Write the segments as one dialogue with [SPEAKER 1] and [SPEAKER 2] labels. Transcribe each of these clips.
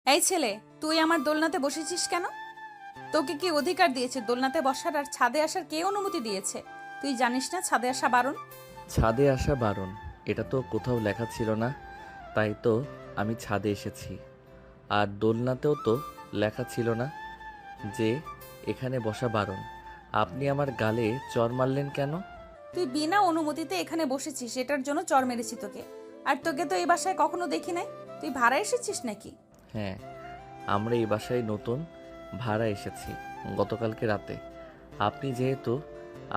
[SPEAKER 1] এই ছেলে, তুই আমার দোলনাতে বসেছিস কেন? তোকে কি অধিকার দিয়েছে দোলনাতে বসার আর ছাদে আসার? কে অনুমতি দিয়েছে? তুই জানিস না ছাদে আসা বারণ?
[SPEAKER 2] ছাদে আসা বারণ, এটা তো কোথাও লেখা ছিল না। তাই তো আমি ছাদে এসেছি। আর দোলনাতেও তো লেখা ছিল না যে এখানে বসা বারণ। আপনি আমার গালে চড় মারলেন কেন?
[SPEAKER 1] তুই বিনা অনুমতিতে এখানে বসেছিস, এটার জন্য চড় মেরেছি তোকে। আর তোকে তো এই বাসায় কখনো দেখি নাই। তুই ভাড়া এসেছিস নাকি?
[SPEAKER 2] হ্যাঁ, আমরা এই বাসায় নতুন ভাড়া এসেছি গতকালকে রাতে। আপনি যেহেতু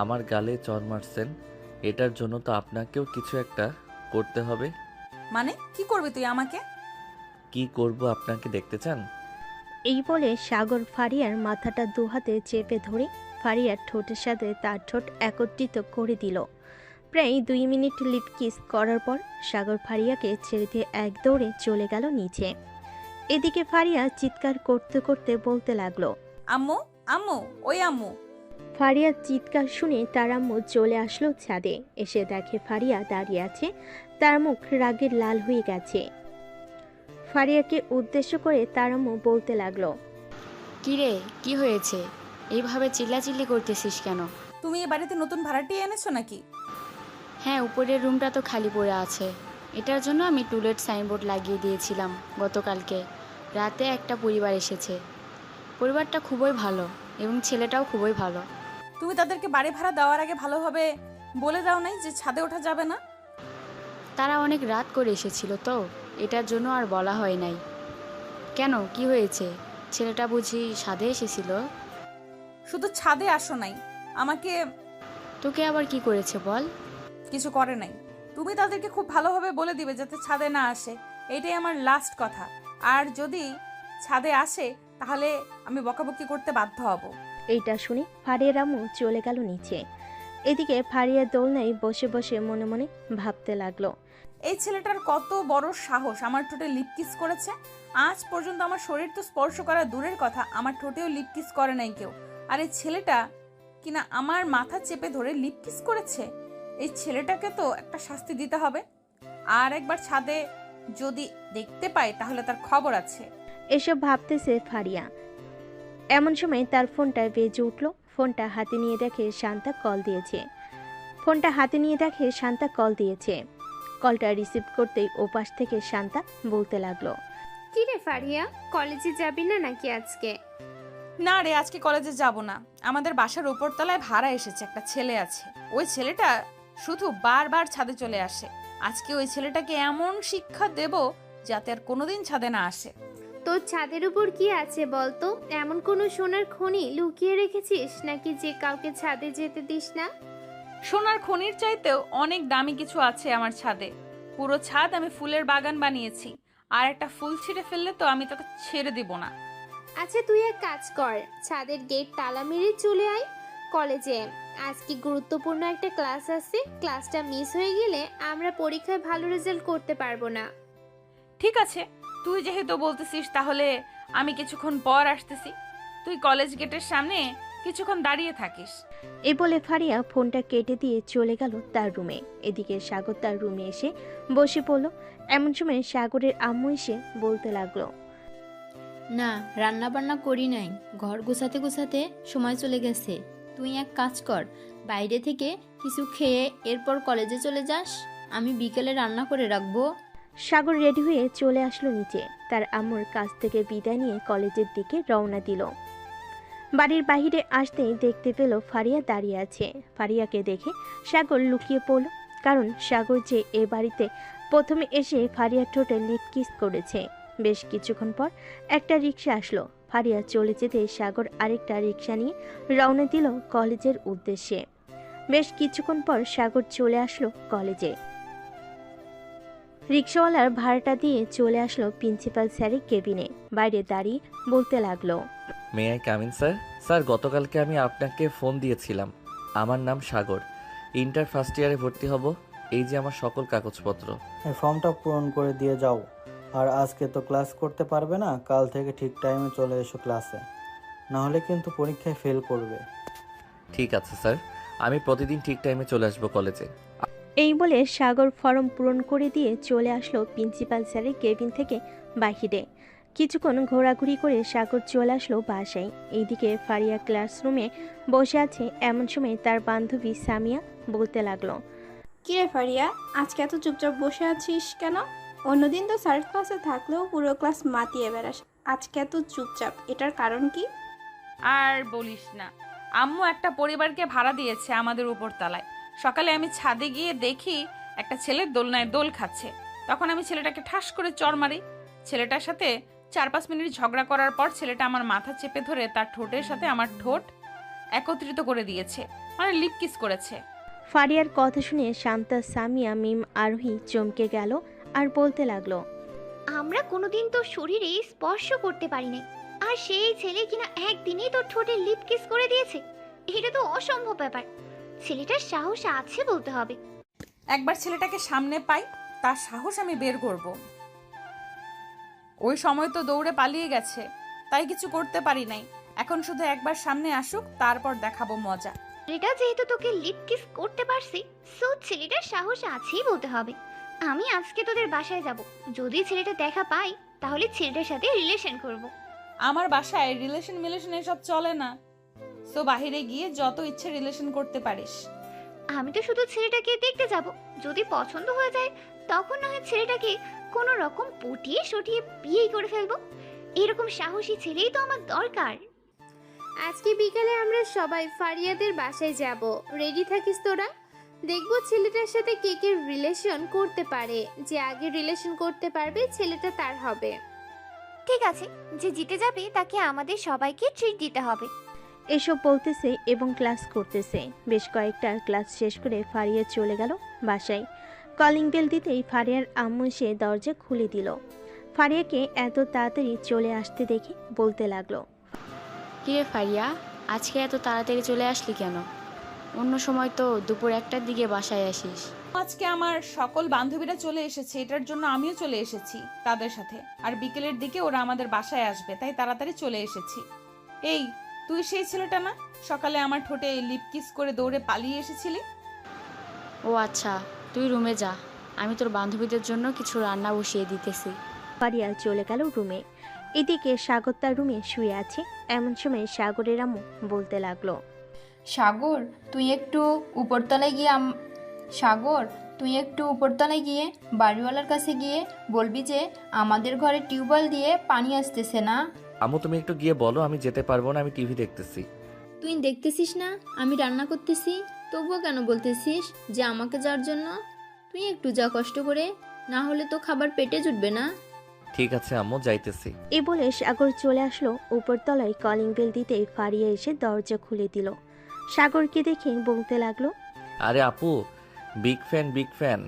[SPEAKER 2] আমার গালে চড় মারছেন, এটার জন্য তো আপনাকেও কিছু একটা করতে হবে।
[SPEAKER 1] মানে কি করবি তুই আমাকে?
[SPEAKER 2] কি করব আপনাকে দেখতে চান?
[SPEAKER 3] এই বলে সাগর ফারিয়ার মাথাটা দুহাতে চেপে ধরে ফারিয়ার ঠোঁটের সাথে তার ঠোঁট একত্রিত করে দিল। প্রায় 2 মিনিট লিপ কিস করার পর সাগর ফারিয়াকে ছেড়ে দিয়ে এক দৌড়ে চলে গেল নিচে। এদিকে ফারিয়া চিৎকার করতে করতে বলতে লাগলো।
[SPEAKER 1] আম্মু, আম্মু, ওই আম্মু।
[SPEAKER 3] ফারিয়ার চিৎকার শুনে তার আম্মু চলে আসলো ছাদে। এসে দেখে ফারিয়া দাঁড়িয়ে আছে, তার মুখ রাগে লাল হয়ে গেছে। ফারিয়াকে উদ্দেশ্য করে তার আম্মু বলতে লাগলো।
[SPEAKER 4] কিরে, কি হয়েছে? এইভাবে চিল্লাচিল্লি করতেছিস কেন?
[SPEAKER 1] তুমি এ বাড়িতে নতুন ভাড়াটিয়া এনেছো নাকি?
[SPEAKER 4] হ্যাঁ, উপরের রুমটা তো খালি পড়ে আছে। এটার জন্য আমি টুলেট সাইনবোর্ড লাগিয়ে দিয়েছিলাম গতকালকে রাতে। একটা পরিবার এসেছে। পরিবারটা খুবই ভালো এবং ছেলেটাও খুবই ভালো।
[SPEAKER 1] তুমি তাদেরকে বাড়ি ভাড়া দেওয়ার আগে ভালোভাবে বলে দাও নাই যে ছাদে ওঠা যাবে না?
[SPEAKER 4] তারা অনেক রাত করে এসেছিল তো, এটার জন্য আর বলা হয় নাই। কেন, কি হয়েছে? ছেলেটা বুঝি সাধে এসেছিল?
[SPEAKER 1] শুধু ছাদে আসো নাই, আমাকে
[SPEAKER 4] তোকে আবার কি করেছে বল?
[SPEAKER 1] কিছু করে নাই। তুমি তাদেরকে খুব ভালোভাবে বলে দিবে যাতে ছাদে না আসে। এটাই আমার লাস্ট কথা। আর যদি ছাদে আসে তাহলে আমি বকাবকি করতে বাধ্য হব।
[SPEAKER 3] এইটা শুনে ফারিয়ার আম্মু চলে গেল নিচে। এদিকে ফারিয়া দোলনায় বসে বসে মনে মনে ভাবতে লাগলো।
[SPEAKER 1] এই ছেলেটার কত বড় সাহস আমার ঠোঁটে লিপ কিস করেছে। আজ পর্যন্ত আমার শরীর তো স্পর্শ করা দূরের কথা, আমার ঠোঁটেও লিপ কিস করে নাই কেউ। আর এই ছেলেটা কিনা আমার মাথা চেপে ধরে লিপ কিস করেছে। এই ছেলেটাকে তো একটা শাস্তি দিতে হবে। আর একবার ছাদে যদি দেখতে পাই তাহলে তার খবর আছে।
[SPEAKER 3] এসব ভাবতেছে ফারিয়া। এমন সময় তার ফোনটা বেজে উঠলো। ফোনটা হাতে নিয়ে দেখে শান্তা কল দিয়েছে। কলটা রিসিভ করতেই ওপাশ থেকে শান্তা বলতে লাগলো।
[SPEAKER 5] কি রে ফারিয়া, কলেজে যাবি না নাকি আজকে?
[SPEAKER 1] না রে, আজকে কলেজে যাব না। আমাদের বাসার উপরতলায় ভাড়া এসেছে একটা ছেলে আছে। ওই ছেলেটা শুধু বারবার ছাদে চলে আসে। আজকে ওই ছেলেটাকে এমন শিক্ষা দেব যাতে আর কোনোদিন ছাদে না আসে।
[SPEAKER 5] তোর ছাদের উপর কি আছে বলতো? এমন কোনো সোনার খনি লুকিয়ে রেখেছিস নাকি যে কাউকে ছাদে যেতে দিস না?
[SPEAKER 1] সোনার খনির চাইতেও অনেক দামি কিছু আছে আমার ছাদে। পুরো ছাদ আমি ফুলের বাগান বানিয়েছি। আর একটা ফুল ছিঁড়ে ফেললে তো আমি তোকে ছেড়ে দিব না।
[SPEAKER 5] আচ্ছা, তুই এক কাজ কর, ছাদের গেট তালা মেরে চলে আয় কলেজে। আজকে গুরুত্বপূর্ণ একটা ক্লাস আছে, ক্লাসটা মিস হয়ে গেলে আমরা পরীক্ষায় ভালো রেজাল্ট করতে পারবো না।
[SPEAKER 1] ঠিক আছে, তুই যেহেতু বলতেছিস তাহলে আমি কিছুক্ষণ পর আসতেছি। তুই কলেজ গেটের সামনে কিছুক্ষণ দাঁড়িয়ে থাকিস।
[SPEAKER 3] এ বলে ফারিয়া ফোনটা কেটে দিয়ে চলে গেল তার রুমে। এদিকে সাগর তার রুমে এসে বসে পড়ল। এমন সময় সাগরের আম্মু এসে বলতে লাগলো।
[SPEAKER 6] না, রান্না বান্না করি নাই, ঘর গোছাতে গোছাতে সময় চলে গেছে। তুই এক কাজ কর, বাইরে থেকে কিছু খেয়ে এরপর কলেজে চলে যাস। আমি বিকেলে রান্না করে রাখবো।
[SPEAKER 3] সাগর রেডি হয়ে চলে আসলো নিচে। তার আম্মুর কাছ থেকে বিদায় নিয়ে কলেজের দিকে রওনা দিল। বাড়ির বাহিরে আসতেই দেখতে পেল ফারিয়া দাঁড়িয়ে আছে। ফারিয়াকে দেখে সাগর লুকিয়ে পড়ল, কারণ সাগর যে এ বাড়িতে প্রথমে এসে ফারিয়ার ঠোঁটে লিপ কিস করেছে। বেশ কিছুক্ষণ পর একটা রিক্সা আসলো। ফারিয়া চলে যেতে সাগর আরেকটা রিক্সা নিয়ে রওনা দিল কলেজের উদ্দেশ্যে। বেশ কিছুক্ষণ পর সাগর চলে আসলো কলেজে। রিক্সাওয়ালার ভাড়াটা দিয়ে চলে আসলো প্রিন্সিপাল স্যারের কেবিনে। বাইরে দাঁড়িয়ে বলতে লাগলো।
[SPEAKER 2] May I come in sir? Sir, গতকালকে আমি আপনাকে ফোন দিয়েছিলাম। আমার নাম সাগর, ইন্টার ফার্স্ট ইয়ারে ভর্তি হব। এই যে আমার সকল কাগজপত্র।
[SPEAKER 7] এই ফর্মটা পূরণ করে দিয়ে যাও। আর আজকে তো ক্লাস করতে পারবে না, কাল থেকে ঠিক টাইমে চলে এসো ক্লাসে, না হলে কিন্তু পরীক্ষায় ফেল করবে।
[SPEAKER 2] ঠিক আছে স্যার, আমি প্রতিদিন ঠিক টাইমে চলে আসবো কলেজে।
[SPEAKER 3] এই বলে সাগর ফর্ম পূরণ করে দিয়ে চলে আসলো প্রিন্সিপাল স্যারের কেবিন থেকে বাহিরে। কিছুক্ষণ ঘোরাঘুরি করে সাগর চলে আসলো বাসায়। এইদিকে ফারিয়া ক্লাসরুমে বসে আছে। এমন সময় তার বান্ধবী সামিয়া বলতে লাগলো,
[SPEAKER 8] কিরে ফারিয়া, আজকে এত চুপচাপ বসে আছিস কেন? অন্যদিন তো স্যার ক্লাসে থাকলেও পুরো ক্লাস মাতিয়ে বেড়াস, আজকে এত চুপচাপ, এটার কারণ কি?
[SPEAKER 1] আর বলিস না, আম্মু একটা পরিবারকে ভাড়া দিয়েছে আমাদের উপর তলায়। সকালে আমি ছাদে গিয়ে দেখি একটা ছেলে দোলনায় দোল খাচ্ছে। তখন আমি ছেলেটাকে ঠাস করে চড় মারি। ছেলেটার সাথে 4-5 মিনিট ঝগড়া করার পর ছেলেটা আমার মাথা চেপে ধরে তার ঠোঁটের সাথে আমার ঠোঁট একত্রিত করে দিয়েছে, মানে লিপ কিস করেছে।
[SPEAKER 3] ফারিয়ার কথা শুনে শান্তা, সামিয়া, মিম, আরোহী চমকে গেল আর বলতে লাগলো,
[SPEAKER 9] আমরা কোনোদিন তোর শরীরে স্পর্শ করতে পারি নাই, আর সেই ছেলে কিনা একদিনেই তোর ঠোঁটে লিপ কিস করে দিয়েছে। এটা তো অসম্ভব ব্যাপার। ছেলেটার সাহস আছে বলতে হবে।
[SPEAKER 1] একবার ছেলেটাকে সামনে পাই, তার সাহস আমি বের করব। ওই সময় তো দৌড়ে পালিয়ে গেছে, তাই কিছু করতে পারি নাই। এখন শুধু একবার সামনে আসুক, তারপর দেখাবো মজা।
[SPEAKER 9] ছেলেটা যেহেতু তোকে লিপ কিস করতে পারছে, সো ছেলেটার সাহস আছেই বলতে হবে। আমি আজকে তোদের বাসায় যাব। যদি ছেলেটা দেখা পাই, তাহলে ছেলেটার সাথে রিলেশন করব।
[SPEAKER 1] আমার বাসায় রিলেশন এসব চলে না। সো বাহিরে গিয়ে যত ইচ্ছে রিলেশন করতে পারিস।
[SPEAKER 9] আমি তো শুধু ছেলেটাকে দেখতে যাব। যদি পছন্দ হয়ে যায়, তখন না হয় ছেলেটাকে কোনো রকম পটিয়ে সটিয়ে বিয়েই করে ফেলবো। এরকম সাহসী ছেলেই তো আমার দরকার।
[SPEAKER 5] আজকে বিকালে আমরা সবাই ফারিয়াদের বাসায় যাব। রেডি থাকিস তোরা। দেখবো ছেলেটার সাথে কে কে রিলেশন করতে পারে। যে আগে রিলেশন করতে পারবে ছেলেটা তার হবে।
[SPEAKER 9] ঠিক আছে, যে জিতে যাবে তাকে আমাদের সবাইকে ট্রিট দিতে হবে।
[SPEAKER 3] এসব বলতেছে এবং ক্লাস করতেছে। বেশ কয়েকটা ক্লাস শেষ করে ফারিয়া চলে গেল বাসায়। কলিং বেল দিতেই ফারিয়ার আম্মু এসে দরজা খুলে দিল। ফারিয়াকে এত তাড়াতাড়ি চলে আসতে দেখে বলতে লাগলো,
[SPEAKER 4] কিরে ফারিয়া, আজকে এত তাড়াতাড়ি চলে আসলি কেন? অন্য সময় তো দুপুর 1টার দিকে বাসায় আসিস।
[SPEAKER 1] আজকে আমার সকল বান্ধবীরা চলে এসেছে, এটার জন্য আমিও চলে এসেছি তাদের সাথে। আর বিকেলের দিকে ওরা আমাদের বাসায় আসবে, তাই তাড়াতাড়ি চলে এসেছি। এই, তুই সেই ছেলেটা না সকালে আমার ঠোঁটে লিপ কিস করে দৌড়ে পালিয়ে এসেছিলি?
[SPEAKER 4] ও আচ্ছা, তুই রুমে যা, আমি তোর বান্ধবীদের জন্য কিছু রান্না বসিয়ে দিতেছি।
[SPEAKER 3] ফারিয়া চলে গেল রুমে। এদিকে সাগর তার রুমে শুয়ে আছে। এমন সময় সাগরের আম্মু বলতে লাগলো,
[SPEAKER 6] সাগর তুই একটু উপরতলায় গিয়ে বাড়িওয়ালার কাছে গিয়ে বলবি যে আমাদের ঘরে টিউবওয়েল দিয়ে পানি আসতেছে না।
[SPEAKER 2] আম্মু তুমি একটু গিয়ে বলো, আমি যেতে পারবো না, আমি টিভি দেখতেছি।
[SPEAKER 6] তুই দেখতেছিস না আমি রান্না করতেছি, তবুও কেন বলতেছিস যে আমাকে যাওয়ার জন্য? তুই একটু যা কষ্ট করে, না হলে তো খাবার পেটে জুটবে না।
[SPEAKER 2] ঠিক আছে আম্মু, যাইতেছি।
[SPEAKER 3] এই বলে সাগর চলে আসলো উপরতলায়। কলিং বেল দিতেই ফারিয়া এসে দরজা খুলে দিল। সাগরকে দেখে বলতে লাগলো,
[SPEAKER 2] আরে আপু, বিগ ফ্যান।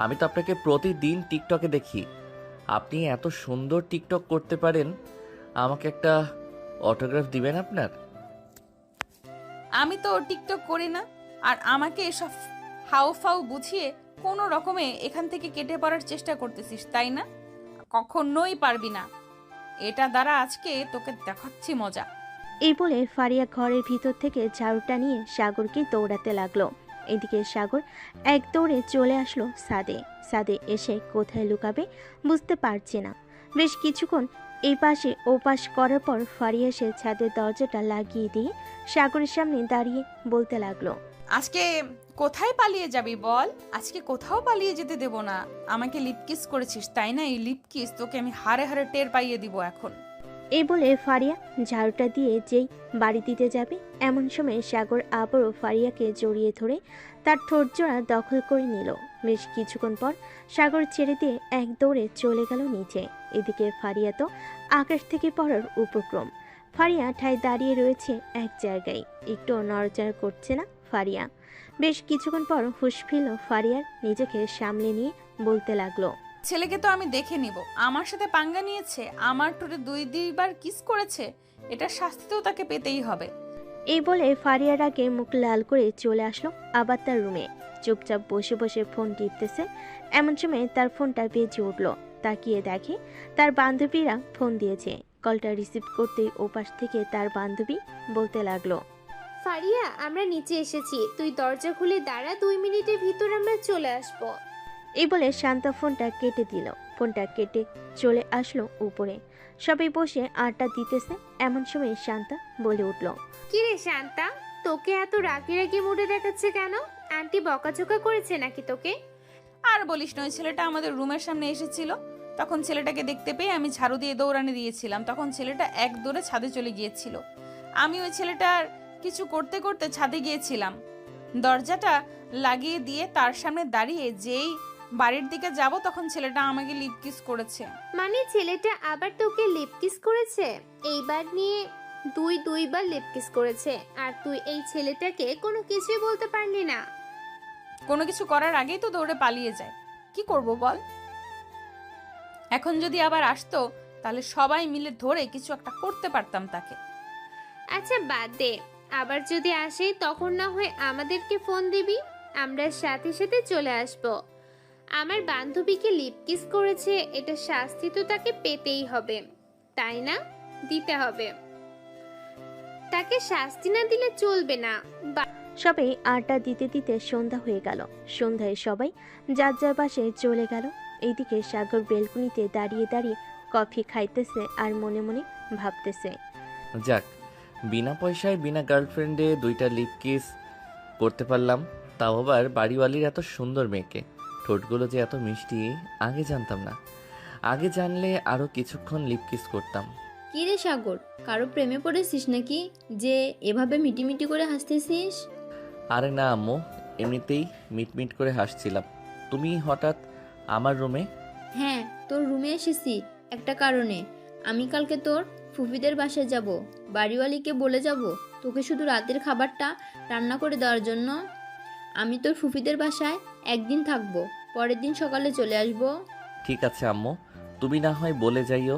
[SPEAKER 2] আমি তো আপনাকে প্রতিদিন টিকটকে দেখি। আপনি এত সুন্দর টিকটক করতে পারেন, আমাকে একটা অটোগ্রাফ দিবেন আপনার?
[SPEAKER 1] আমি তো টিকটক করি না, আর আমাকে এসব হাউফাউ বুঝিয়ে কোনো রকমে এখান থেকে কেটে পড়ার চেষ্টা করতেছিস, তাই না? কখনোই পারবি না। এটা দ্বারা আজকে তোকে দেখাচ্ছি মজা।
[SPEAKER 3] এই বলে ফারিয়া ঘরের ভিতর থেকে ঝাড়ুটা নিয়ে সাগরকে দৌড়াতে লাগলো। এদিকে সাগর এক দৌড়ে চলে আসলো ছাদে এসে কোথায় লুকাবে বুঝতে পারছে না। বেশ কিছুক্ষণ এই পাশে ও পাশ করার পর ফারিয়া এসে ছাদের দরজাটা লাগিয়ে দিয়ে সাগরের সামনে দাঁড়িয়ে বলতে লাগলো,
[SPEAKER 1] আজকে কোথায় পালিয়ে যাবি বল? আজকে কোথাও পালিয়ে যেতে দেব না। আমাকে লিপ কিস করেছিস, তাই না? এই লিপ কিস তোকে আমি হাড়ে হাড়ে টের পাইয়ে দিব এখন।
[SPEAKER 3] এই বলে ফারিয়া ঝাড়ুটা দিয়ে যেই বাড়ি দিতে যাবে, এমন সময় সাগর আবারও ফারিয়াকে জড়িয়ে ধরে তার ঠোঁটজোড়া দখল করে নিল। বেশ কিছুক্ষণ পর সাগর ছেড়ে দিয়ে এক দৌড়ে চলে গেল নিচে। এদিকে ফারিয়া তো আকাশ থেকে পড়ার উপক্রম। ফারিয়া ঠায় দাঁড়িয়ে রয়েছে এক জায়গায়, একটু নড়চড় করছে না ফারিয়া। বেশ কিছুক্ষণ পর হুঁশ ফিরল ফারিয়ার, নিজেকে সামলে নিয়ে বলতে লাগলো,
[SPEAKER 1] ছেলেকে তো আমি দেখে নিব। আমার সাথে পাঙ্গা নিয়েছে, আমার ঠোঁটে 2-2বার কিস করেছে, এটা শাস্তি তো তাকে পেতেই হবে।
[SPEAKER 3] এই বলে ফারিয়ার আগে মুখ লাল করে চলে আসলো আবার তার রুমে। চুপচাপ বসে বসে ফোন টিপতেছে। এমন সময় তার ফোনটা বেজে উঠলো। তাকিয়ে দেখে তার বান্ধবীরা ফোন দিয়েছে। কলটা রিসিভ করতেই ওপাশ থেকে তার বান্ধবী বলতে লাগলো,
[SPEAKER 5] ফারিয়া, আমরা নিচে এসেছি, তুই দরজা খুলে দাঁড়া, 2 মিনিটের ভিতর আমরা চলে আসবো।
[SPEAKER 3] এই বলে শান্তা ফোনটা কেটে দিল। ফোনটা কেটে চলে আসলো উপরে। সবাই বসে আড্ডা দিতেছে, এমন সময় শান্তা বলে উঠল,
[SPEAKER 5] কিরে শান্তা, তোকে এত রাগি রাগি মুডে দেখাচ্ছে কেন? আন্টি বকাঝকা করেছে নাকি তোকে?
[SPEAKER 1] আর বলিস না, ওই ছেলেটা আমাদের রুমের সামনে এসেছিল। তখন ছেলেটাকে দেখতে পেয়ে আমি ঝাড়ু দিয়ে দৌড়ানি দিয়েছিলাম। তখন ছেলেটা এক দৌড়ে ছাদে চলে গিয়েছিল। আমি ওই ছেলেটার কিছু করতে করতে ছাদে গিয়েছিলাম। দরজাটা লাগিয়ে দিয়ে তার সামনে দাঁড়িয়ে যেই বাড়ির দিকে যাব, তখন ছেলেটা আমাকে লিপ কিস করেছে।
[SPEAKER 5] মানে ছেলেটা আবার তোকে লিপ কিস করেছে? এইবার নিয়ে দুইবার লিপ কিস করেছে, আর তুই এই ছেলেটাকে কোনো কিছুই বলতে পারলি না?
[SPEAKER 1] কোনো কিছু করার আগেই তো দৌড়ে পালিয়ে যায়। কি করব বল? এখন যদি আবার আসতো তাহলে সবাই মিলে ধরে কিছু একটা করতে পারতাম তাকে।
[SPEAKER 5] আচ্ছা বাদ দে, আবার যদি আসে তখন না হয় আমাদেরকে ফোন দিবি, আমরা সাথে সাথে চলে আসব। আমার বান্ধবীকে লিপ কিস করেছে, এটা শাস্তি তো তাকে পেতেই হবে, তাই না? দিতে হবে, তাকে শাস্তি না দিলে চলবে না।
[SPEAKER 3] সবাই আড্ডা দিতে দিতে সন্ধ্যা হয়ে গেল। সন্ধ্যায় সবাই যার যার বাসায় চলে গেল। এইদিকে সাগর বেলকুনিতে দাঁড়িয়ে দাঁড়িয়ে কফি খাইতেছে আর মনে মনে ভাবতেছে,
[SPEAKER 2] যাক, বিনা পয়সায় বিনা গার্লফ্রেন্ডে 2টা লিপ কিস করতে পারলাম, তাও আবার বাড়িওয়ালির এত সুন্দর মেয়েকে। ঠোঁটগুলো যে এত মিষ্টি আগে জানতাম না। আগে জানলে আরও কিছুক্ষণ লিপ কিস করতাম।
[SPEAKER 6] কি রে সাগর, কারো প্রেমে পড়েছিস নাকি যে এভাবে মিটিমিটি করে হাসতেছিস?
[SPEAKER 2] আরে না আম্মু, এমনিতেই মিটমিট করে হাসছিলাম। তুমি হঠাৎ আমার রুমে?
[SPEAKER 6] হ্যাঁ, তোর রুমে এসেছি একটা কারণে। আমি কালকে তোর ফুফিদের বাসায় যাব, বাড়িওয়ালিকে বলে যাব তোকে শুধু রাতের খাবারটা রান্না করে দেওয়ার জন্য। আমি তোর ফুফিদের বাসায় একদিন থাকবো, পরের দিন সকালে চলে আসব।
[SPEAKER 2] ঠিক আছে আম্মু, তুমি না হয় বলে যাইও।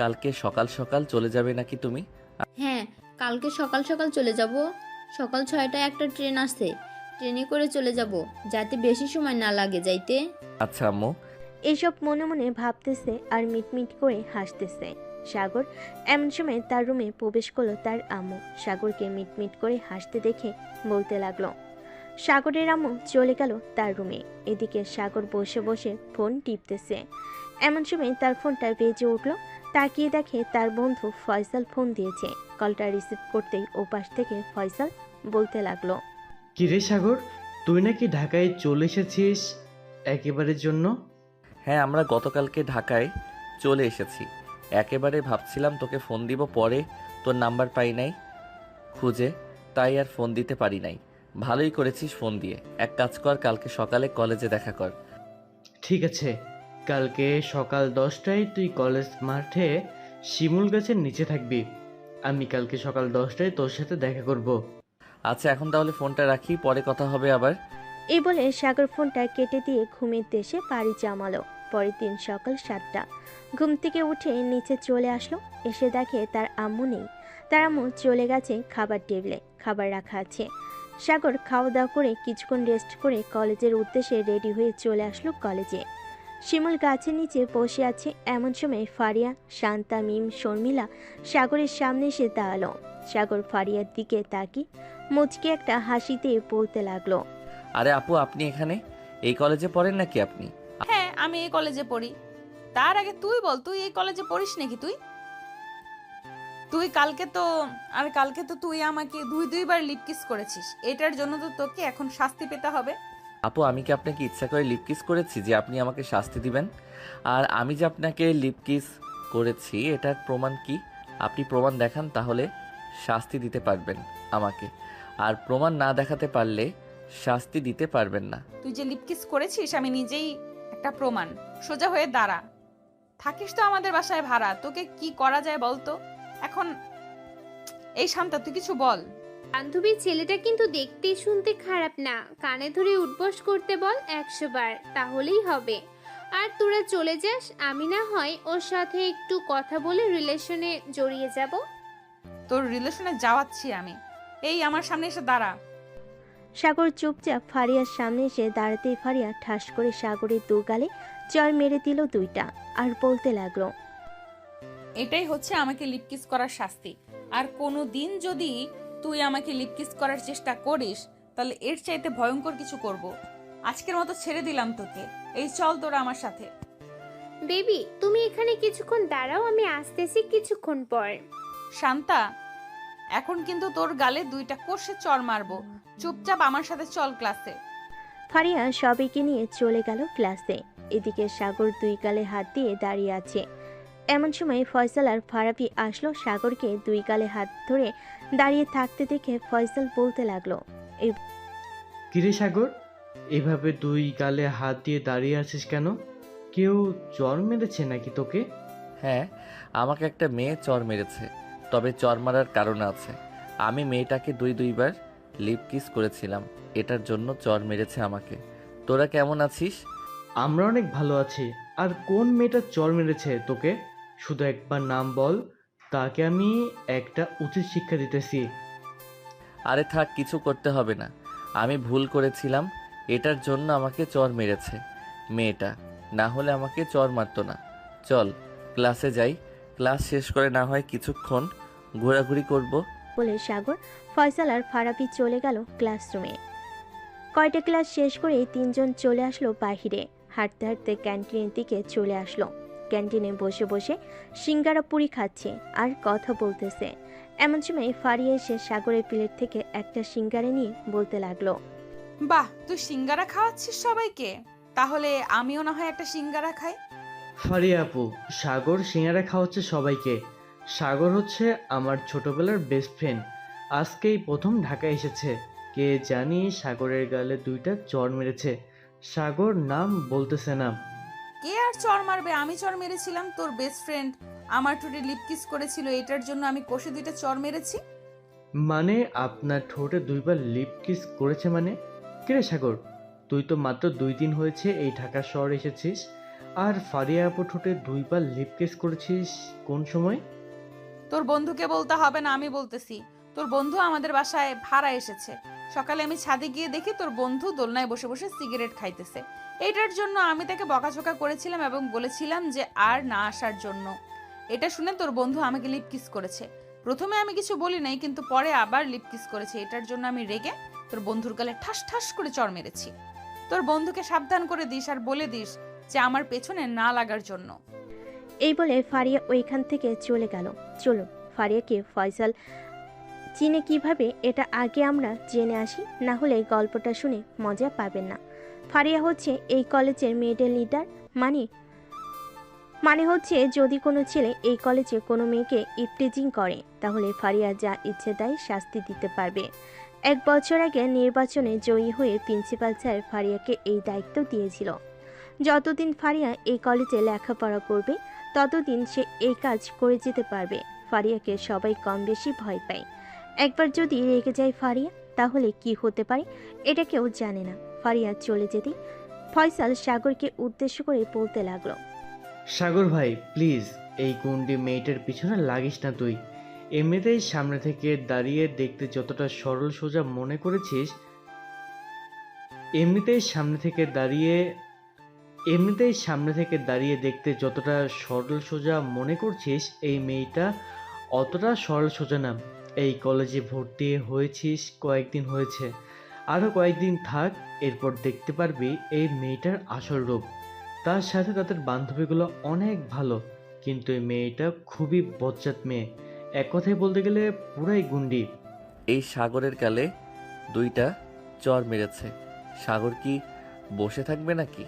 [SPEAKER 2] কালকে সকাল সকাল চলে যাবে নাকি তুমি?
[SPEAKER 6] হ্যাঁ, কালকে সকাল সকাল চলে যাব। সকাল 6টায় একটা ট্রেন আসছে, ট্রেনে করে চলে যাব, যাতে বেশি সময় না লাগে যাইতে।
[SPEAKER 2] আচ্ছা আম্মু।
[SPEAKER 3] এইসব মনে মনে ভাবতেছে আর মিটমিট করে হাসতেছে। সাগর এমন সময় তার রুমে প্রবেশ করলো তার আম্মু। সাগরকে মিটমিট করে হাসতে দেখে বলতে লাগলো। সাগরের আম্মু চলে গেল তার রুমে। এদিকে সাগর বসে বসে ফোন টিপতেছে। এমন সময় তার ফোনটা বেজে উঠল। তাকিয়ে দেখে তার বন্ধু ফয়সাল ফোন দিয়েছে। কলটা রিসিভ করতেই ওপাশ থেকে ফয়সাল বলতে লাগলো,
[SPEAKER 10] কিরে সাগর, তুই নাকি ঢাকায় চলে এসেছিস একেবারের জন্য?
[SPEAKER 2] হ্যাঁ, আমরা গতকালকে ঢাকায় চলে এসেছি। একেবারে ভাবছিলাম তোকে ফোন দিব, পরে তোর নাম্বার পাই নাই খুঁজে, তাই আর ফোন দিতে পারি নাই। ভালোই করেছিস ফোন দিয়ে। এক কাজ কর, কালকে সকালে কলেজে দেখা কর।
[SPEAKER 10] ঠিক আছে, কালকে সকাল 10টায় তুই কলেজ মাঠে শিমুল গাছের নিচে থাকবি। আমি কালকে সকাল 10টায় তোর সাথে দেখা করব।
[SPEAKER 2] আচ্ছা, এখন তাহলে ফোনটা রাখি, পরে কথা হবে আবার।
[SPEAKER 3] এই বলে সাগর ফোনটা কেটে দিয়ে ঘুমের দেশে পাড়ি জমালো। পরের দিন সকাল 7টা। ঘুম থেকে উঠে নিচে চলে আসলো। এসে দেখে তার আম্মু নেই। তার আম্মু চলে গেছে খাবার টেবিলে, খাবার রাখা আছে। সাগর খাওয়া দাওয়া করে কিছুক্ষণ রেস্ট করে কলেজের উদ্দেশ্যে রেডি হয়ে চলে আসলো কলেজে। শিমুল গাছের নিচে বসে আছে। এমন সময় ফারিয়া, শান্তা, মিম, শর্মিলা সাগরের সামনে এসে দাঁড়ালো। সাগর ফারিয়ার দিকে তাকিয়ে মুচকি একটা হাসি দিয়ে বলতে লাগলো,
[SPEAKER 2] আরে আপু, আপনি এখানে? এই কলেজে পড়েন নাকি আপনি?
[SPEAKER 1] হ্যাঁ, আমি এই কলেজে পড়ি। তার আগে তুই বল, তুই এই কলেজে পড়িস নাকি? তুই কালকে তো তুই আমাকে দুইবার লিপ কিস করেছিস। এটার জন্য তো তোকে এখন শাস্তি পেতে হবে।
[SPEAKER 2] আপু, আমি কি আপনাকে ইচ্ছা করে লিপ কিস করেছি যে আপনি আমাকে শাস্তি দিবেন? আর আমি যে আপনাকে লিপ কিস করেছি এটার প্রমাণ কি? আপনি প্রমাণ দেখান, তাহলে শাস্তি দিতে পারবেন আমাকে। আর প্রমাণ না দেখাতে পারলে শাস্তি দিতে পারবেন না।
[SPEAKER 1] তুই যে লিপ কিস করেছিস আমি নিজেই একটা প্রমাণ। সোজা হয়ে দাঁড়া। থাকিস তো আমাদের বাসায় ভাড়া, তোকে কি করা যায় বলতো এখন? এই শান্তা, তুই কিছু বল।
[SPEAKER 5] বান্ধবীর ছেলেটা কিন্তু দেখতে শুনতে খারাপ না, কানে ধরে উঠবস করতে বল 100 বার, তাহলেই হবে। আর তোরা চলে যাস, আমি না হয় ওর সাথে একটু কথা বলে রিলেশনে জড়িয়ে যাব।
[SPEAKER 1] তোর রিলেশনে যাওয়াচ্ছি আমি। এই আমার সামনে এসে দাঁড়া।
[SPEAKER 3] সাগর চুপচাপ ফারিয়ার সামনে এসে দাঁড়াতেই ফারিয়া ঠাস করে সাগরের দু গালে চড় মেরে দিল 2টা আর বলতে লাগলো,
[SPEAKER 1] এটাই হচ্ছে আমাকে লিপ কিস করার শাস্তি। আর কোনো দিন যদি তুই আমাকে লিপ কিস করার চেষ্টা করিস তাহলে এর চাইতে ভয়ঙ্কর কিছু করব। আজকের মতো ছেড়ে দিলাম তোকে। এই চল তোরা আমার সাথে।
[SPEAKER 5] বেবি তুমি এখানে কিছুক্ষণ দাঁড়াও, আমি আসতেছি কিছুক্ষণ পর।
[SPEAKER 1] শান্তা, এখন কিন্তু তোর গালে 2টা কষে চড় মারবো। চুপচাপ আমার সাথে চল ক্লাসে।
[SPEAKER 3] ফারিয়া সবাইকে নিয়ে চলে গেল ক্লাসে। এদিকে সাগর 2 গালে হাত দিয়ে দাঁড়িয়ে আছে। এমন সময় ফয়সাল আর ফারাবি আসলো। সাগরকে 2 গালে হাত ধরে দাঁড়িয়ে থাকতে দেখে ফয়সাল বলতে লাগলো,
[SPEAKER 10] কিরে সাগর, এভাবে 2 গালে হাত দিয়ে দাঁড়িয়ে আছিস কেন? কেউ জ্বর মেরেছে নাকি তোকে?
[SPEAKER 2] হ্যাঁ, আমাকে একটা মেয়ে চর মেরেছে। তবে চর মারার কারণ আছে। আমি মেয়েটাকে দুইবার লিপ কিস করেছিলাম, এটার জন্য চর মেরেছে আমাকে। তোরা কেমন আছিস?
[SPEAKER 10] আমরা অনেক ভালো আছি। আর কোন মেয়েটা চর মেরেছে তোকে? শুধু একবার নাম বল, তাকে আমি একটা উচিত শিক্ষা দিতেছি।
[SPEAKER 2] আরে থাক, কিছু করতে হবে না। আমি ভুল করেছিলাম, এটার জন্য আমাকে চর মেরেছে মেয়েটা, না হলে আমাকে চর মারতো না। চল ক্লাসে যাই, ক্লাস শেষ করে না হয় কিছুক্ষণ ঘোরাঘুরি করব।
[SPEAKER 3] বলে সাগর, ফয়সাল আর ফারাবি চলে গেল ক্লাসরুমে। কয়টা ক্লাস শেষ করে 3 জন চলে আসলো বাহিরে। হাঁটতে হাঁটতে ক্যান্টিনের দিকে চলে আসলো। ক্যান্টিনে বসে বসে সিঙ্গারা পুরি খাচ্ছে আর কথা বলতেছে। এমন সময় ফারিয়া এসে সাগরের প্লেট থেকে একটা সিঙ্গারা নিয়ে বলতে লাগলো,
[SPEAKER 1] বাহ, তুই সিঙ্গারা খাওয়াচ্ছিস সবাইকে? তাহলে আমিও না হয় একটা সিঙ্গারা খাই।
[SPEAKER 10] ফারিয়া আপু, সাগর সিঙ্গারা খাওয়াচ্ছে সবাইকে। সাগর হচ্ছে আমার ছোটবেলার বেস্ট ফ্রেন্ড। আজকেই প্রথম ঢাকা এসেছে। কে জানি সাগরের গালে 2টা চড় মেরেছে। সাগর নাম বলতেছে না।
[SPEAKER 1] কে আর চর মারবে? আমি চর মেরেছিলাম। তোর বেস্ট ফ্রেন্ড আমার ঠোঁটে লিপ কিস করেছিল, এটার জন্য আমি কষে 2টা চর মেরেছি।
[SPEAKER 10] মানে আপনার ঠোঁটে 2বার লিপ কিস করেছে মানে? কিরে সাগর, তুই তো মাত্র 2 দিন হয়েছে এই ঢাকা শহর এসেছিস, আর ফারিয়া আপু ঠোঁটে 2বার লিপ কিস করেছিস কোন সময়?
[SPEAKER 1] তোর বন্ধুকে বলতে হবে না, আমি বলতেছি। তোর বন্ধু আমাদের বাসায় ভাড়া এসেছে। সকালে আমি ছাদে গিয়ে দেখি তোর বন্ধু দোলনায় বসে বসে সিগারেট খাইতেছে। এটার জন্য আমি তাকে বকাঝকা করেছিলাম এবং বলেছিলাম যে আর না আসার জন্য। এটা শুনে তোর বন্ধু আমাকে লিপ কিস করেছে। প্রথমে আমি কিছু বলি নাই, কিন্তু পরে আবার লিপ কিস করেছে। এটার জন্য আমি রেগে তোর বন্ধুর গালে ঠাস ঠাস করে চড় মেরেছি। তোর বন্ধুকে সাবধান করে দিস আর বলে দিস যে আমার পেছনে না লাগার জন্য।
[SPEAKER 3] এই বলে ফারিয়া ওইখান থেকে চলে গেল। চলো ফারিয়াকে ফয়সাল চিনে কিভাবে এটা আগে আমরা জেনে আসি, না হলে গল্পটা শুনে মজা পাবেন না। ফারিয়া হচ্ছে এই কলেজের মেয়েদের লিডার। মানে হচ্ছে যদি কোনো ছেলে এই কলেজে কোনো মেয়েকে ইফটিজিং করে, তাহলে ফারিয়া যা ইচ্ছে তাই শাস্তি দিতে পারবে। 1 বছর আগে নির্বাচনে জয়ী হয়ে প্রিন্সিপাল স্যার ফারিয়াকে এই দায়িত্ব দিয়েছিল। যতদিন ফারিয়া এই কলেজে লেখাপড়া করবে ততদিন সে এই কাজ করে যেতে পারবে। ফারিয়াকে সবাই কম বেশি ভয় পায়। একবার যদি রেগে যায় ফারিয়া, তাহলে কি হতে পারে এটা কেউ জানে না। ফারিয়া চলে যেতে ফয়সাল সাগরকে উদ্দেশ্য করে বলতে লাগলো,
[SPEAKER 10] সাগর ভাই প্লিজ, এই গুন্ডি মেয়েটার পিছনে লাগিস না তুই। এমনিতেই সামনে থেকে দাঁড়িয়ে দেখতে যতটা সরল সোজা মনে করেছিস, এমনিতেই সামনে থেকে দাঁড়িয়ে দেখতে যতটা সরল সোজা মনে করছিস, এই মেয়েটা অতটা সরল সোজা না। এই কলেজে ভর্তি হয়েছিস কয়েকদিন হয়েছে, আরও কয়েকদিন থাক, এরপর দেখতে পারবি এই মেয়েটার আসল রূপ। তার সাথে তাদের বান্ধবীগুলো অনেক ভালো, কিন্তু এই মেয়েটা খুবই বজ্জাত মেয়ে। এক কথায় বলতে গেলে পুরাই গুন্ডি।
[SPEAKER 2] এই সাগরের গালে 2টা চর মেরেছে। সাগর কি বসে থাকবে নাকি?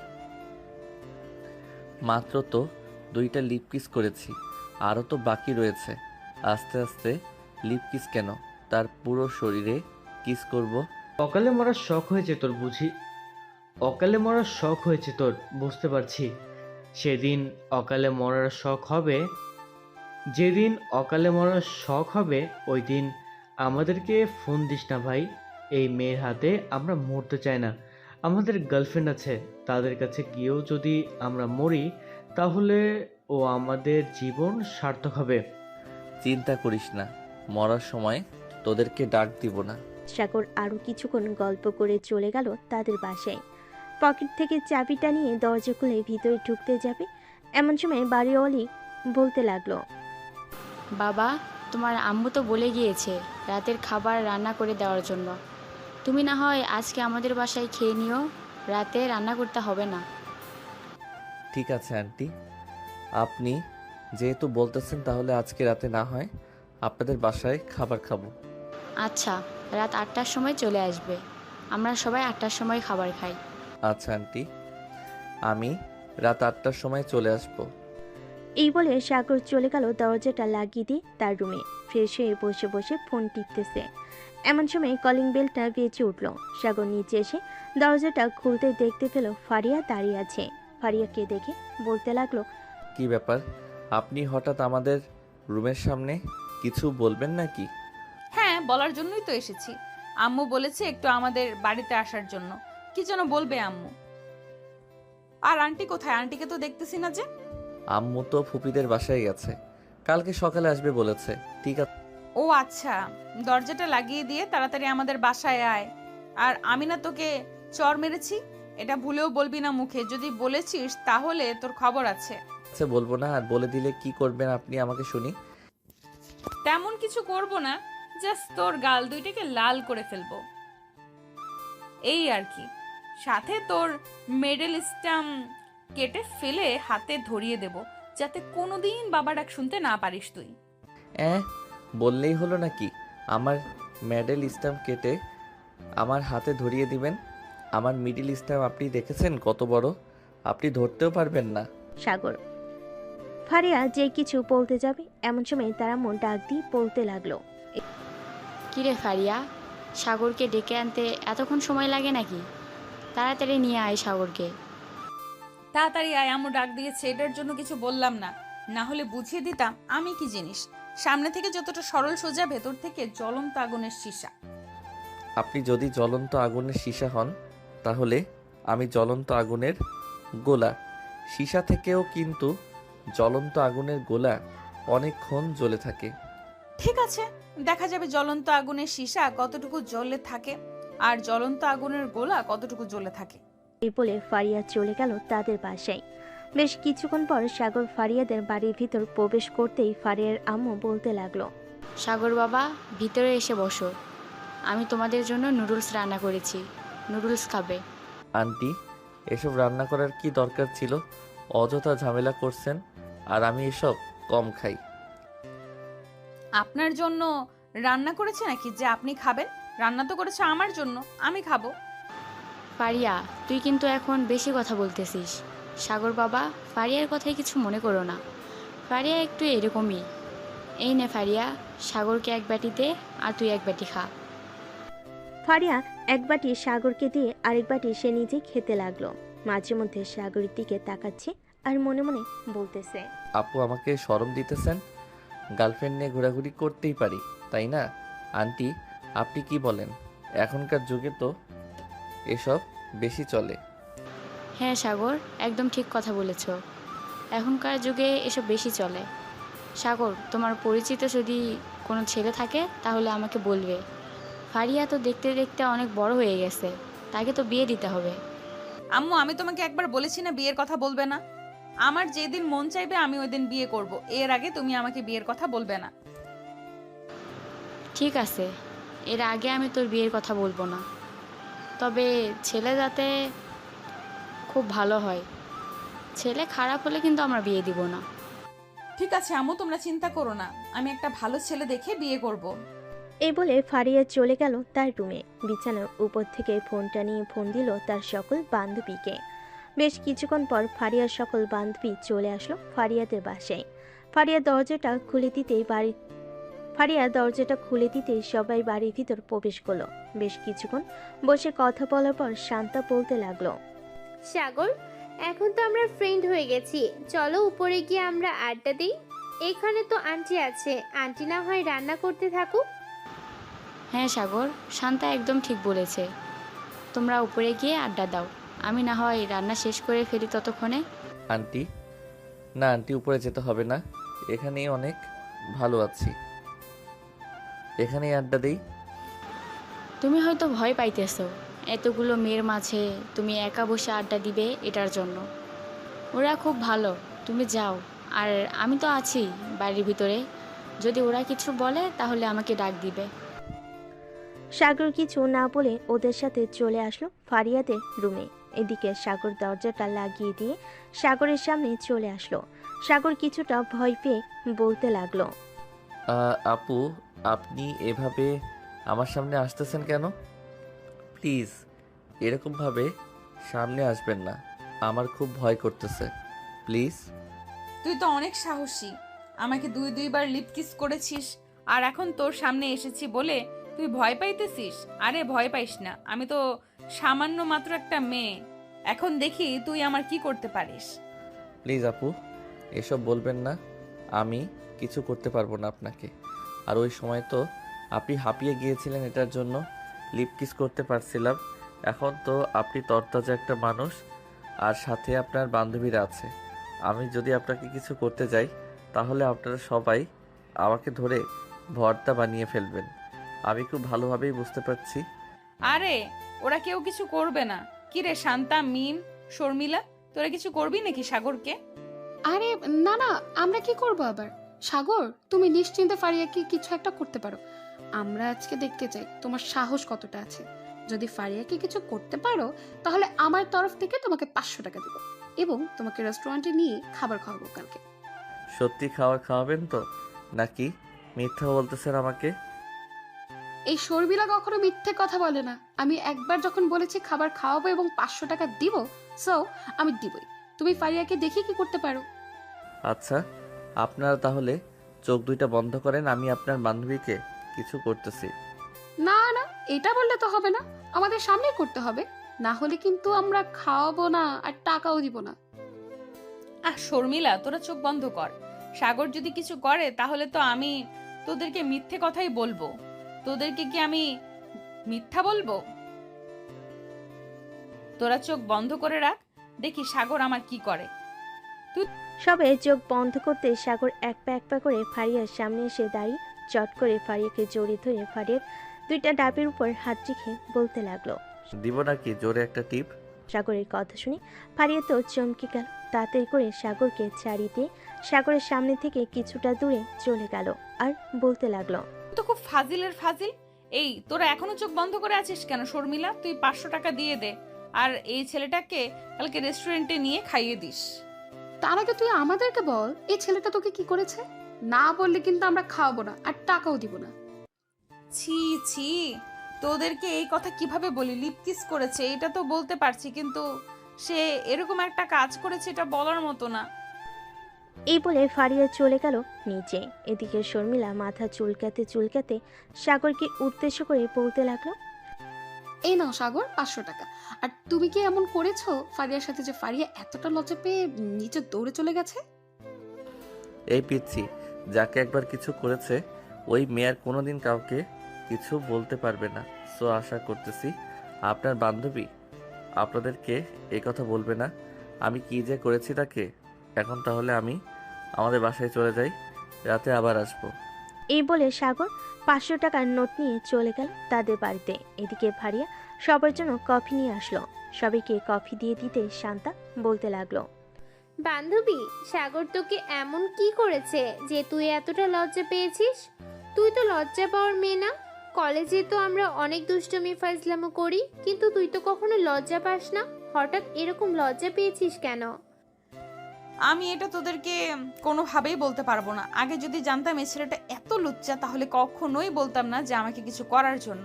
[SPEAKER 2] মাত্র তো 2টা লিপ কিস করেছি, আরও তো বাকি রয়েছে। আস্তে আস্তে লিপ কিস কেন, তার পুরো শরীরে কিস করব।
[SPEAKER 10] অকালে মরার শখ হয়েছে তোর বুঝি? অকালে মরার শখ হয়েছে তোর, বুঝতে পারছি। যেদিন অকালে মরার শখ হবে ওই দিন আমাদেরকে ফোন দিস না ভাই। এই মেয়ের হাতে আমরা মরতে চাই না। আমাদের গার্লফ্রেন্ড আছে, তাদের কাছে গিয়েও যদি আমরা মরি তাহলে ও আমাদের জীবন সার্থক হবে।
[SPEAKER 2] চিন্তা করিস না, মরার সময় তোদেরকে ডাক দিব না।
[SPEAKER 3] সাগর আরও কিছুক্ষণ গল্প করে চলে গেল তাদের বাসায়। পকেট থেকে চাবিটা নিয়ে দরজা খুলে ভিতরে ঢুকতে যাবে, এমন সময় বাড়িওয়ালি বলতে লাগলো,
[SPEAKER 4] বাবা, তোমার আম্মু তো বলে গিয়েছে রাতের খাবার রান্না করে দেওয়ার জন্য। তুমি না হয় আজকে আমাদের বাসায় খেয়ে নিও, রাতে রান্না করতে হবে না।
[SPEAKER 2] ঠিক আছে আন্টি, আপনি যেহেতু বলতেছেন তাহলে আজকে রাতে না হয় আপনাদের বাসায় খাবার খাবো।
[SPEAKER 4] আচ্ছা, রাত 8টার সময় চলে আসবে। আমরা সবাই 8টার সময় খাবার খাই।
[SPEAKER 2] আচ্ছা আন্টি, আমি রাত 8টার সময় চলে আসবো।
[SPEAKER 3] এই বলে সাগর চলে গেল দরজাটা লাগিয়ে দিয়ে তার রুমে। ফ্রেশ হয়ে বসে বসে ফোন টিপতেছে। এমন সময় কলিং বেলটা বেজে উঠল। সাগর নিচে এসে দরজাটা খুলতে দেখতে পেল ফারিয়া দাঁড়িয়ে আছে। ফারিয়াকে দেখে বলতে লাগলো,
[SPEAKER 2] কি ব্যাপার, আপনি হঠাৎ আমাদের রুমের সামনে? কিছু বলবেন নাকি?
[SPEAKER 1] হ্যাঁ, বলার জন্যই তো এসেছি। আম্মু বলেছে একটু আমাদের বাড়িতে আসার জন্য। কি যেন বলবে আম্মু। আর আন্টি কোথায়? আন্টিকে তো দেখতেছি না যে।
[SPEAKER 2] আম্মু তো ফুপিদের বাসায় গেছে, কালকে সকালে আসবে বলেছে। ঠিক আছে।
[SPEAKER 1] ও আচ্ছা, দরজাটা লাগিয়ে দিয়ে তাড়াতাড়ি আমাদের বাসায় আয়। আর আমি না তোকে চর মেরেছি, এটা ভুলেও বলবি না মুখে। যদি বলেছিস তাহলে তোর খবর আছে।
[SPEAKER 2] আচ্ছা বলবো না, আর বলে দিলে কি করবেন আপনি আমাকে শুনি।
[SPEAKER 1] তেমন কিছু করব না, জাস্ট তোর গাল দুইটাকে লাল করে ফেলবো, এই আর কি। সাথে তোর মেডেল স্টাম্প কেটে ফেলে হাতে ধরিয়ে দেব, যাতে কোনোদিন বাবা ডাক শুনতে না পারিস তুই।
[SPEAKER 2] বললেই হলো নাকি? আমার মেডেল স্ট্যাম্প কেটে আমার হাতে ধরিয়ে দিবেন? আমার মিডিল স্ট্যাম্প আপনি দেখেছেন কত বড়? আপনি ধরতেও পারবেন না।
[SPEAKER 3] সাগর। ফারিয়া যে কিছু বলতে যাবে এমন সময় তারা মন ডাক দিয়ে বলতে লাগলো,
[SPEAKER 4] কিরে ফারিয়া, সাগরকে ডেকে আনতে এতক্ষণ সময় লাগে নাকি? তাড়াতাড়ি নিয়ে আয় সাগরকে।
[SPEAKER 1] তাড়াতাড়ি আয়, আম্মু ডাক দিয়েছে। এটার জন্য কিছু বললাম না, না হলে বুঝিয়ে দিতাম আমি কি জিনিস। সামনে থেকে যতটা সরল সোজা, ভেতর থেকে জ্বলন্ত আগুনের সীসা।
[SPEAKER 2] আপনি যদি জ্বলন্ত আগুনের সীসা হন তাহলে আমি জ্বলন্ত আগুনের গোলা। সীসা থেকেও কিন্তু জ্বলন্ত আগুনের গোলা অনেকক্ষণ জ্বলে থাকে।
[SPEAKER 1] ঠিক আছে, দেখা যাবে জ্বলন্ত আগুনের সীসা কতটুকু জ্বলে থাকে আর জ্বলন্ত আগুনের গোলা কতটুকু জ্বলে থাকে।
[SPEAKER 3] এই বলে ফারিয়া চলে গেল তাদের বাসায়। বেশ কিছুক্ষণ পর সাগর ফারিয়াদের বাড়ির ভিতর প্রবেশ করতেই ফারিয়ার আম্মু বলতে লাগলো,
[SPEAKER 4] সাগর বাবা, ভিতরে এসে বসো। আমি তোমাদের জন্য নুডলস রান্না করেছি, নুডলস খাবে।
[SPEAKER 2] আন্টি, এসব রান্না করার কি দরকার ছিল? অযথা ঝামেলা করছেন, আর আমি এসব কম খাই।
[SPEAKER 1] আপনার জন্য রান্না করেছে নাকি যে আপনি খাবেন? রান্না তো করেছে আমার জন্য, আমি খাবো।
[SPEAKER 4] ফারিয়া, তুই কিন্তু এখন বেশি কথা বলতেছিস। সাগর বাবা, ফারিয়ার কথাই কিছু মনে করো না। ফারিয়া একটু এরকমই। এই নে ফারিয়া, সাগরকে এক বাটি দে আর তুই এক বাটি খা।
[SPEAKER 3] ফারিয়া এক বাটি সাগরকে দিয়ে আরেক বাটি সে নিজে খেতে লাগলো। মাঝে মধ্যে সাগরের দিকে তাকাচ্ছে আর মনে মনে বলতেছে,
[SPEAKER 2] আপু আমাকে শরম দিতেছেন? গার্লফ্রেন্ড নিয়ে ঘোরাঘুরি করতেই পারি, তাই না? আন্টি, আপনি কি বলেন? এখনকার যুগে তো এসব বেশি চলে।
[SPEAKER 4] হ্যাঁ সাগর, একদম ঠিক কথা বলেছ। এখনকার যুগে এসব বেশি চলে। সাগর, তোমার পরিচিত যদি কোনো ছেলে থাকে তাহলে আমাকে বলবে। ফারিয়া তো দেখতে দেখতে অনেক বড় হয়ে গেছে, তাকে তো বিয়ে দিতে হবে।
[SPEAKER 1] আম্মু, আমি তোমাকে একবার বলেছি না বিয়ের কথা বলবে না? আমার যেদিন মন চাইবে আমি ওই দিন বিয়ে করব, এর আগে তুমি আমাকে বিয়ের কথা বলবে না।
[SPEAKER 4] ঠিক আছে, এর আগে আমি তোর বিয়ের কথা বলবো না, তবে ছেলে যাতে খুব ভালো হয়। ছেলে খারাপ হলে কিন্তু আমরা বিয়ে দিব না।
[SPEAKER 1] ঠিক আছে আম্মু, তোমরা চিন্তা করো না, আমি একটা ভালো ছেলে দেখে বিয়ে করব।
[SPEAKER 3] এই বলে ফারিয়া চলে গেল তার রুমে। বিছানার উপর থেকে ফোনটা নিয়ে ফোন দিল তার সকল বান্ধবীকে। বেশ কিছুক্ষণ পর ফারিয়ার সকল বান্ধবী চলে আসলো ফারিয়াদের বাসায়। ফারিয়া দরজাটা খুলে দিতেই সবাই বাড়ির ভিতর প্রবেশ করলো। বেশ কিছুক্ষণ বসে কথা বলার পর শান্তা বলতে লাগলো,
[SPEAKER 5] সাগর, এখন তো আমরা ফ্রেন্ড হয়ে গেছি, চলো উপরে গিয়ে আমরা আড্ডা দিই। এখানে তো আন্টি আছে, আন্টি না হয় রান্না করতে থাকুক।
[SPEAKER 4] হ্যাঁ সাগর, শান্তা একদম ঠিক বলেছে। তোমরা উপরে গিয়ে আড্ডা দাও, আমি না হয় রান্না শেষ করে ফেলি ততক্ষণে।
[SPEAKER 2] আন্টি, না আন্টি, উপরে যেতে হবে না, এখানেই অনেক ভালো আছি, এখানেই আড্ডা দেই।
[SPEAKER 4] তুমি হয়তো ভয় পাইতেছো এতগুলো মেয়ের মাঝে তুমি একা বসে আড্ডা দিবে এটার জন্য। ওরা খুব ভালো, তুমি যাও। আর আমি তো আছি বাড়ির ভিতরে, যদি ওরা কিছু বলে তাহলে আমাকে ডাক দিবে।
[SPEAKER 3] সাগর কিছু না বলে ওদের সাথে চলে আসলো ফারিয়াদের রুমে। এদিকে সাগর দরজাটা লাগিয়ে দিয়ে সাগরের সামনে চলে আসলো। সাগর কিছুটা ভয় পেয়ে বলতে লাগলো,
[SPEAKER 2] আপু, আপনি এভাবে আমার সামনে আসতেছেন কেন? প্লিজ এরকমভাবে সামনে আসবেন না, আমার খুব ভয় করতেছে, প্লিজ।
[SPEAKER 1] তুই তো অনেক সাহসী, আমাকে দুইবার লিপ কিস করেছিস, আর এখন তোর সামনে এসেছি বলে তুই ভয় পাইতেছিস? আরে ভয় পাইস না, আমি তো সামান্য মাত্র একটা মেয়ে, এখন দেখি তুই আমার কি করতে পারিস।
[SPEAKER 2] প্লিজ আপু, এসব বলবেন না, আমি কিছু করতে পারবো না আপনাকে। আর ওই সময় তো আপনি হাঁপিয়ে গিয়েছিলেন, এটার জন্য লিপ কিস করতে পারছিলাম। এখন তো আপনি তরতাজা একটা মানুষ, আর সাথে আপনার বান্ধবীরা আছে। আমি যদি আপনাকে কিছু করতে যাই তাহলে আপনারা সবাই আমাকে ধরে ভর্তা বানিয়ে ফেলবেন। আমি খুব ভালোভাবেই বুঝতে পারছি।
[SPEAKER 1] আরে ওরা কেউ কিছু করবে না। কি রে শান্তা, মিম, শর্মিলা, তোরা কিছু করবি নাকি সাগরকে?
[SPEAKER 11] আরে না না, আমরা কি করব আবার? সাগর, তুমি নিশ্চিন্তে ফারিয়াকে কিছু একটা করতে পারো। আমরা আজকে দেখতে চাই তোমার সাহস কতটা আছে। যদি ফারিয়াকে কিছু করতে পারো তাহলে আমার তরফ থেকে তোমাকে 500 টাকা দেবো এবং তোমাকে রেস্টুরেন্টে নিয়ে খাবার খাওয়াবো কালকে।
[SPEAKER 2] সত্যি খাবার খাওয়াবেন তো, নাকি মিথ্যা বলতেছেন আমাকে?
[SPEAKER 11] এই শর্মিলা কখনো মিথ্যে কথা বলে না। আমি একবার যখন বলেছি খাবার খাওয়াবো এবং 500 টাকা দিব, সো আমি দিবই। তুমি ফারিয়াকে দেখে কি করতে পারো।
[SPEAKER 2] আচ্ছা, আপনারা তাহলে চোখ দুইটা বন্ধ করেন, আমি আপনার বান্ধবীকে কিছু করতেছি।
[SPEAKER 11] না না, এটা বললে তো হবে না, আমাদের সামনেই করতে হবে, না হলে কিন্তু আমরা খাওয়াবো না আর টাকাও দিব না।
[SPEAKER 1] শর্মিলা, তোরা চোখ বন্ধ কর। সাগর যদি কিছু করে তাহলে তো আমি তোদেরকে মিথ্যে কথাই বলবো। তোদেরকে কি আমি মিথ্যা বলবো? তোরা চোখ বন্ধ করে রাখ, দেখি সাগর আমার কি করে।
[SPEAKER 3] সবে চোখ বন্ধ করতে সাগর এক পা করে ফারিয়ার সামনে এসে দাঁড়িয়ে চট করে ফারিয়াকে জড়িয়ে ধরে ফারিয়ার দুইটা ডাবের উপর হাত রেখে বলতে লাগলো,
[SPEAKER 2] দিব নাকি জোরে একটা টিপ?
[SPEAKER 3] সাগরের কথা শুনে ফারিয়া তো চমকে গেল। তাড়াতাড়ি করে সাগরকে ছাড়িয়ে দিয়ে সাগরের সামনে থেকে কিছুটা দূরে চলে গেল আর বলতে লাগলো,
[SPEAKER 1] তো খুব ফাজিলের ফাজিল। এই তোরা এখনো চোখ বন্ধ করে আছিস কেন? শর্মিলা, তুই 500 টাকা দিয়ে দে, আর এই ছেলেটাকে কালকে রেস্টুরেন্টে নিয়ে খাইয়ে দিস।
[SPEAKER 11] তার আগে তুই আমাদেরকে বল, এই ছেলেটা তোকে কি করেছে? না বললে কিন্তু আমরা খাওয়াবো না আর টাকাও দিব না।
[SPEAKER 1] ছি ছি, তোদেরকে এই কথা কিভাবে বলি? লিপ কিস করেছে এটা তো বলতে পারছি, কিন্তু সে এরকম একটা কাজ করেছে এটা বলার মতো না।
[SPEAKER 3] এই বলে ফারিয়া চলে গেল নিচে। এদিকে শর্মিলা মাথা চুলকাতে চুলকাতে সাগরকে উদ্দেশ্য করে বলতে লাগলো,
[SPEAKER 11] এই নাও সাগর, 500 টাকা। আর তুমি কি এমন করেছো ফারিয়ার সাথে যে ফারিয়া এতটা লজ্জা পেয়ে নিচে দৌড়ে চলে গেছে?
[SPEAKER 2] এই পিচ্ছি, যাকে একবার কিছু করেছে ওই মেয়ের কোনোদিন কাউকে কিছু বলতে পারবে না। সো আশা করতেছি আপনার বান্ধবী আপনাদেরকে এই কথা বলবে না আমি কি যে করেছি তাকে। এখন তাহলে আমি আমাদের বাসায় চলে যাই, রাতে আবার আসবো।
[SPEAKER 3] এই বলে সাগর 500 টাকার নোট নিয়ে চলে গেল তাদের বাড়িতে। এদিকে ফারিয়া সবার জন্য কফি নিয়ে আসলো। সবাইকে কফি দিয়ে দিতে শান্তা বলতে লাগলো,
[SPEAKER 5] বান্ধবী, সাগর তোকে এমন কি করেছে যে তুই এতটা লজ্জা পেয়েছিস? তুই তো লজ্জা পাওয়ার মেয়ে না। কলেজে তো আমরা অনেক দুষ্টুমি ফাজলামো করি, কিন্তু তুই তো কখনো লজ্জা পাস না। হঠাৎ এরকম লজ্জা পেয়েছিস কেন?
[SPEAKER 1] আমি এটা তোদেরকে কোনোভাবেই বলতে পারবো না। আগে যদি জানতাম এই ছেলেটা এত লুচ্চা তাহলে কখনোই বলতাম না যে আমাকে কিছু করার জন্য।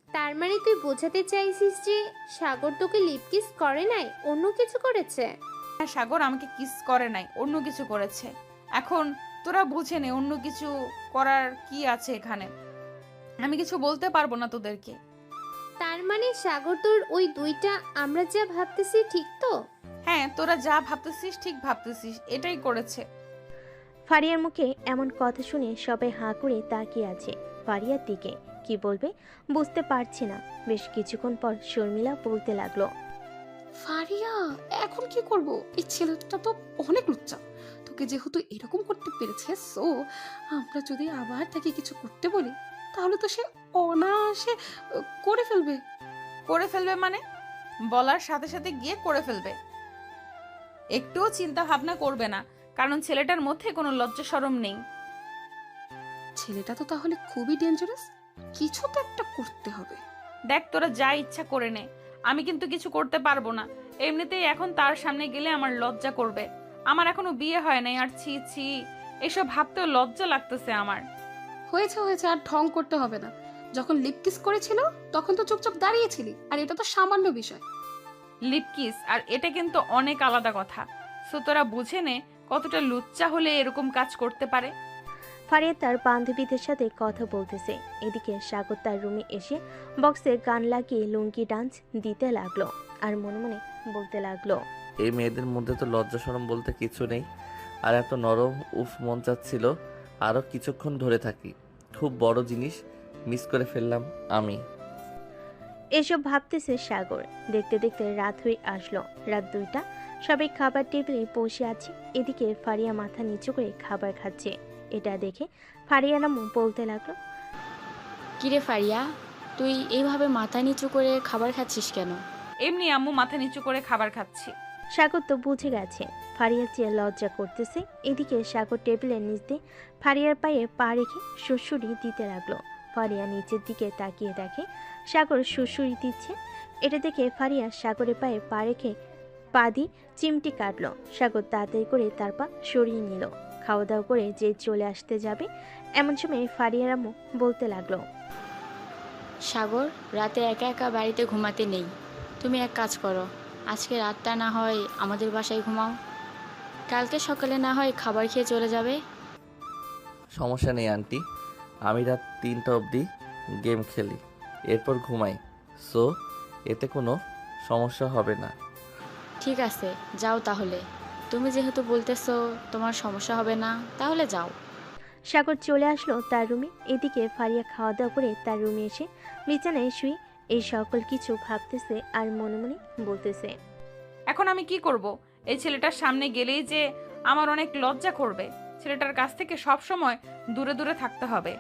[SPEAKER 5] তার মানে তুই বোঝাতে চাইছিস যে সাগর তোকে লিপ কিস করে নাই, অন্য কিছু করেছে?
[SPEAKER 1] হ্যাঁ, সাগর আমাকে কিস করে নাই, অন্য কিছু করেছে। এখন তোরা বুঝে নে অন্য কিছু করার কি আছে এখানে। আমি কিছু বলতে পারবো না তোদেরকে।
[SPEAKER 5] তার মানে সাগর তোর ওই দুইটা আমরা যা ভাবতেছি ঠিক তো?
[SPEAKER 1] হ্যাঁ, তোরা যা ভাবতেছিস ঠিক ভাবতেছিস, এটাই করেছে।
[SPEAKER 3] ফারিয়ার মুখে এমন কথা শুনে সবাই হাঁ করে তাকিয়ে আছে ফারিয়ার দিকে। কি বলবে বুঝতে পারছে না। বেশ কিছুক্ষণ পর শর্মিলা বলতে লাগলো,
[SPEAKER 11] ফারিয়া, এখন কি করব? এই ছেলেটা তো অনেক লুচ্চা, তোকে যেহেতু এরকম করতে পেরেছে, সো আমরা যদি আবার তাকে কিছু করতে বলি তাহলে তো সে অনায়াসে করে ফেলবে।
[SPEAKER 1] করে ফেলবে মানে? বলার সাথে সাথে গিয়ে করে ফেলবে। একটুও চিন্তা ভাবনা করবে না, কারণ ছেলেটার মধ্যে কোনো লজ্জা শরম নেই।
[SPEAKER 11] ছেলেটা তো তাহলে খুবই ডেঞ্জারাস, কিছু তো একটা করতে হবে।
[SPEAKER 1] দেখ, তোরা যা ইচ্ছা করে নে, আমি কিন্তু কিছু করতে পারবো না। এমনিতেই এখন তার সামনে গেলে আমার লজ্জা করবে। আমার এখনো বিয়ে হয় নাই, আর ছি ছি, এসব ভাবতেও লজ্জা লাগতেছে আমার।
[SPEAKER 11] হয়েছে হয়েছে, আর ঢং করতে হবে না। যখন লিপ কিস করেছিল তখন তো চুপচাপ দাঁড়িয়েছিলি, আর এটা তো সামান্য বিষয়।
[SPEAKER 1] লিপ কিস আর এটা কিন্তু অনেক আলাদা কথা। সো তোরা বুঝে নে কতটা লুচ্চা হলে এরকম কাজ করতে পারে।
[SPEAKER 3] ফারিয়া তার বান্ধবীদের সাথে কথা বলতেছে, এদিকে সাগর তার রুমে এসে বক্সে গান লাগিয়ে লুঙ্গি ডান্স দিতে লাগলো আর মনে মনে বলতে লাগলো,
[SPEAKER 2] এই মেয়েদের মধ্যে তো লজ্জা শরম বলতে কিছু নেই। আর এত নরম, উফ, মন চাচ্ছিল আরও কিছুক্ষণ ধরে থাকি। খুব বড় জিনিস মিস করে ফেললাম আমি।
[SPEAKER 3] এসব ভাবতেছে সাগর। দেখতে দেখতে রাত হয়ে আসলো, রাত 2টা। সবাই খাবার টেবিলে বসে আছে। এদিকে ফারিয়া মাথা নিচু করে খাবার খাচ্ছে। এটা দেখে ফারিয়া নামু বলতে লাগলো,
[SPEAKER 4] কিরে ফারিয়া, তুই এইভাবে মাথা নিচু করে খাবার খাচ্ছিস কেন?
[SPEAKER 1] এমনি আম্মু, মাথা নিচু করে খাবার খাচ্ছি।
[SPEAKER 3] সাগর তো বুঝে গেছে ফারিয়ার চেয়ে লজ্জা করতেছে। এদিকে সাগর টেবিলের নিচ দিয়ে ফারিয়ার পায়ে পা রেখে সুড়সুড়ি দিতে লাগলো। ফারিয়া নিচের দিকে তাকিয়ে দেখে সাগর সুড়সুড়ি দিচ্ছে। এটা দেখে ফারিয়া সাগরের পায়ে পা রেখে পা দিয়ে চিমটি কাটলো। সাগর তাড়াতাড়ি করে তার পা সরিয়ে নিল। খাওয়া দাওয়া করে যে চলে আসতে যাবে, এমন সময় ফারিয়ার আম্মু বলতে লাগলো,
[SPEAKER 4] সাগর, রাতে একা একা বাড়িতে ঘুমাতে নেই। তুমি এক কাজ করো, আজকে রাতটা না হয় আমাদের বাসায় ঘুমাও, কালকে সকালে না হয় খাবার খেয়ে চলে যাবে।
[SPEAKER 2] সমস্যা নেই আন্টি, আমি রাত 3টা অবধি গেম খেলি, এরপর ঘুমাই। সো এতে কোনো সমস্যা হবে না।
[SPEAKER 4] ঠিক আছে, যাও তাহলে। তুমি যেহেতু বলতেছো তোমার সমস্যা হবে না, তাহলে যাও।
[SPEAKER 3] সাগর চলে আসলো তার রুমে। এদিকে ফারিয়া খাওয়া দাওয়া করে তার রুমে এসে বিছানায় শুয়ে এই সকল কিছু ভাবতেছে আর মনে মনে বলতেছে,
[SPEAKER 1] এখন আমি কি করব? এই ছেলেটার সামনে গেলেই যে আমার অনেক লজ্জা করবে। ছেলেটার কাছ থেকে সব সময় দূরে দূরে থাকতে হবে।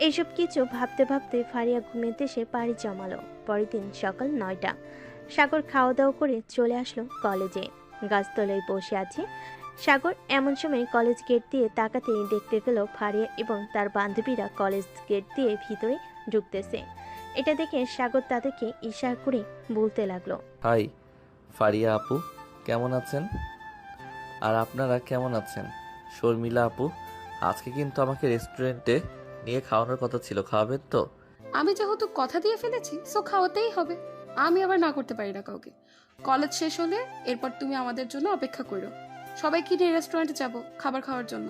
[SPEAKER 3] এইসব কিছু ভাবতে ভাবতে ফারিয়া ঘুমের দেশে পাড়ি জমালো। পরের দিন সকাল 9টা। সাগর খাওয়া দাওয়া করে চলে আসলো কলেজে। গাছতলায় বসে আছে সাগর। এমন সময় কলেজ গেট দিয়ে তাকাতেই দেখতে পেল ফারিয়া এবং তার বান্ধবীরা কলেজ গেট দিয়ে ভিতরে ঢুকতেছে। এটা দেখে সাগর তাদেরকে ইশারা করে বলতে লাগলো,
[SPEAKER 2] হাই ফারিয়া আপু, কেমন আছেন? আর আপনারা কেমন আছেন? শর্মিলা আপু, আজকে কিন্তু আমাকে রেস্টুরেন্টে নিয়ে খাওয়ানোর কথা ছিল, খাওয়াবেন তো?
[SPEAKER 11] আমি যেহেতু কথা দিয়ে ফেলেছি, সো খাওয়াতেই হবে। আমি আবার না করতে পারি না কাউকে। কলেজ শেষ হলে এরপর তুমি আমাদের জন্য অপেক্ষা করো। সবাইকে নিয়ে রেস্টুরেন্টে যাব খাবার খাওয়ার জন্য।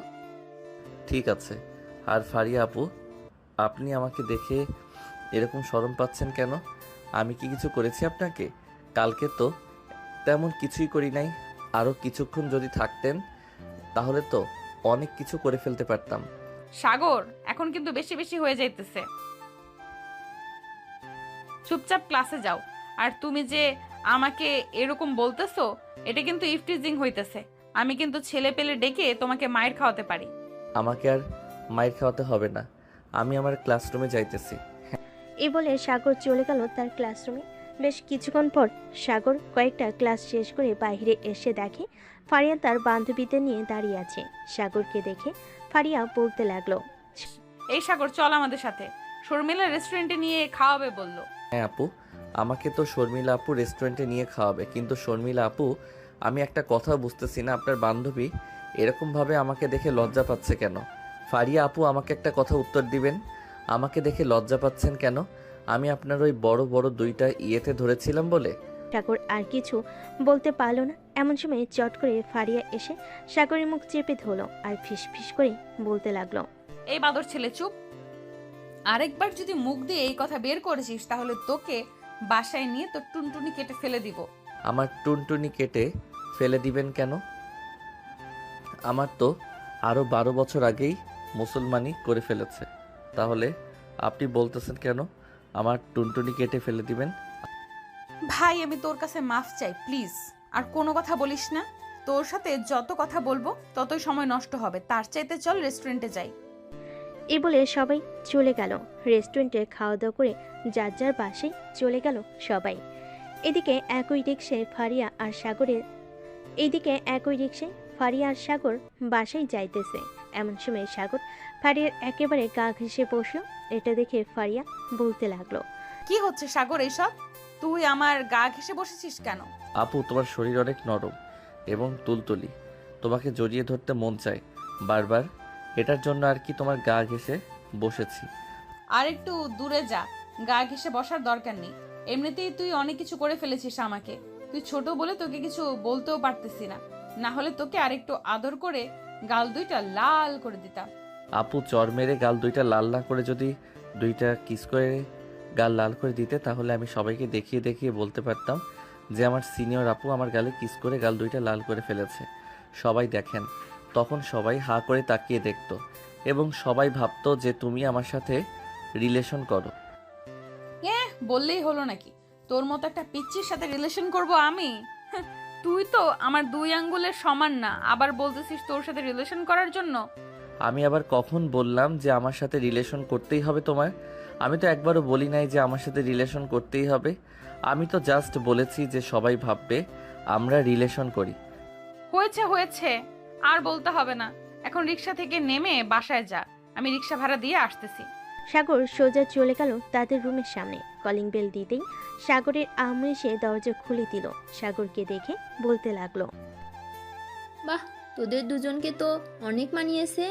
[SPEAKER 2] ঠিক আছে। আর ফারিয়া আপু, আপনি আমাকে দেখে এরকম শরম পাচ্ছেন কেন? আমি কি কিছু করেছি আপনাকে? কালকে তো তেমন কিছুই করি নাই। আরও কিছুক্ষণ যদি থাকতেন তাহলে তো অনেক কিছু করে ফেলতে পারতাম।
[SPEAKER 1] সাগর, এখন কিন্তু বেশি বেশি হয়ে যাইতেছে। চুপচাপ ক্লাসে যাও। আর তুমি যে আমাকে এরকম বলতেছো, এটা কিন্তু ইফটিজিং হইতেছে। আমি কিন্তু ছেলে পেলে ডেকে তোমাকে মায়ের খাওয়াতে পারি।
[SPEAKER 2] আমাকে আর মায়ের খাওয়াতে হবে না, আমি আমার ক্লাসরুমে যাইতেছি।
[SPEAKER 3] এই বলে সাগর চলে গেল তার ক্লাসরুমে। বেশ কিছুক্ষণ পর সাগর কয়েকটা ক্লাস শেষ করে বাইরে এসে দেখে ফারিয়া তার বান্ধবীদের নিয়ে দাঁড়িয়ে আছে। সাগরকে দেখে ফারিয়া বলতে লাগলো,
[SPEAKER 1] এই সাগর, চল আমাদের সাথে। শর্মিলা রেস্টুরেন্টে নিয়ে খাওয়াবে বললো।
[SPEAKER 2] হ্যাঁ আপু, আমাকে তো শর্মিলা আপু রেস্টুরেন্টে নিয়ে খাওয়াবে, কিন্তু শর্মিলা আপু, আমি একটা কথা বুঝতেছি না, আপনার বান্ধবী এরকমভাবে আমাকে দেখে লজ্জা পাচ্ছে কেন? ফারিয়া আপু, আমাকে একটা কথা উত্তর দিবেন, আমাকে দেখে লজ্জা পাচ্ছেন কেন? আমি আপনার ওই বড় বড় 2টা ইয়েতে ধরেছিলাম বলে?
[SPEAKER 3] সাগর আর কিছু বলতে পারলো না। এমন সময় চট করে ফারিয়া এসে সাগরের মুখ চেপে ধরলো আর ফিস ফিস করে বলতে লাগলো,
[SPEAKER 1] এই বাদর ছেলে, চুপ। আরেকবার যদি মুখ দিয়ে এই কথা বের করেছিস তাহলে তোকে বাসায় নিয়ে তোর টুনটুনি কেটে ফেলে দিব।
[SPEAKER 2] আমার টুনটুনি কেটে ফেলে দিবেন কেন? আমার তো আরও 12 বছর আগেই মুসলমানি করে ফেলেছে, তাহলে আপনি বলতেছেন কেন আমার টুনটুনি কেটে ফেলে দিবেন?
[SPEAKER 1] ভাই, আমি তোর কাছে মাফ চাই, প্লিজ। আর কোনো কথা বলিস না। তোর সাথে যত কথা বলবো ততই সময় নষ্ট হবে। তার চাইতে চল রেস্টুরেন্টে যাই।
[SPEAKER 3] এই বলে সবাই চলে গেল রেস্টুরেন্টে। খাওয়া দাওয়া করে যার যার বাসায় চলে গেল সবাই। এদিকে একই রিক্সায় ফারিয়া আর সাগর বাসায় যাইতেছে। এমন সময় সাগর ফারিয়ার একেবারে গা ঘেঁষে বসলো। এটা দেখে ফারিয়া বলতে লাগলো,
[SPEAKER 1] কি হচ্ছে সাগর এইসব? তুই আমার গা ঘেঁষে বসেছিস কেন?
[SPEAKER 2] আপু, তোমার শরীর অনেক নরম এবং তুলতুলি, তোমাকে জড়িয়ে ধরতে মন চায় বারবার, এটার জন্য আর কি তোমার গা ঘেঁষে বসেছি।
[SPEAKER 1] আর একটু দূরে যা, গা ঘেঁষে বসার দরকার নেই। এমনিতেই তুই অনেক কিছু করে ফেলেছিস আমাকে। তুই ছোট বলে তোকে কিছু বলতেও পারতেছি না, না হলে তোকে আরেকটু আদর করে গাল দুইটা লাল করে দিতাম।
[SPEAKER 2] আপু, চর মেরে গাল দুইটা লাল না করে যদি দুইটা কিস করে গাল লাল করে দিতে, তাহলে আমি সবাইকে দেখিয়ে দেখিয়ে বলতে পারতাম যে আমার সিনিয়র আপু আমার গালে কিস করে গাল দুইটা লাল করে ফেলেছে। সবাই দেখেন, তখন সবাই হা করে তাকিয়ে দেখতো এবং সবাই ভাবতো যে তুমি আমার সাথে রিলেশন করো।
[SPEAKER 1] বললেই হলো নাকি? তোর মতো একটা পিচ্চির সাথে রিলেশন করব আমি? তুই তো আমার 2 আঙ্গুলের সমান না, আবার বলতেছিস তোর সাথে রিলেশন করার জন্য?
[SPEAKER 2] আমি আবার কখন বললাম যে আমার সাথে রিলেশন করতেই হবে তোমার? আমি তো একবারও বলি নাই যে আমার সাথে রিলেশন করতেই হবে। আমি তো জাস্ট বলেছি যে সবাই ভাববে আমরা রিলেশন করি।
[SPEAKER 1] হয়েছে হয়েছে, আর বলতে হবে না। এখন রিক্সা থেকে নেমে বাসায় যা, আমি রিক্সা ভাড়া দিয়ে আসতেছি।
[SPEAKER 3] সাগর সোজা চলে গেল তাদের রুমের সামনে। কলিং বেল দিতেই সাগরের আম্মু এসে দরজা খুলে দিল। সাগরকে দেখে বলতে লাগলো,
[SPEAKER 6] বাহ, তোদের দুজনকে তো অনেক মানিয়েছে।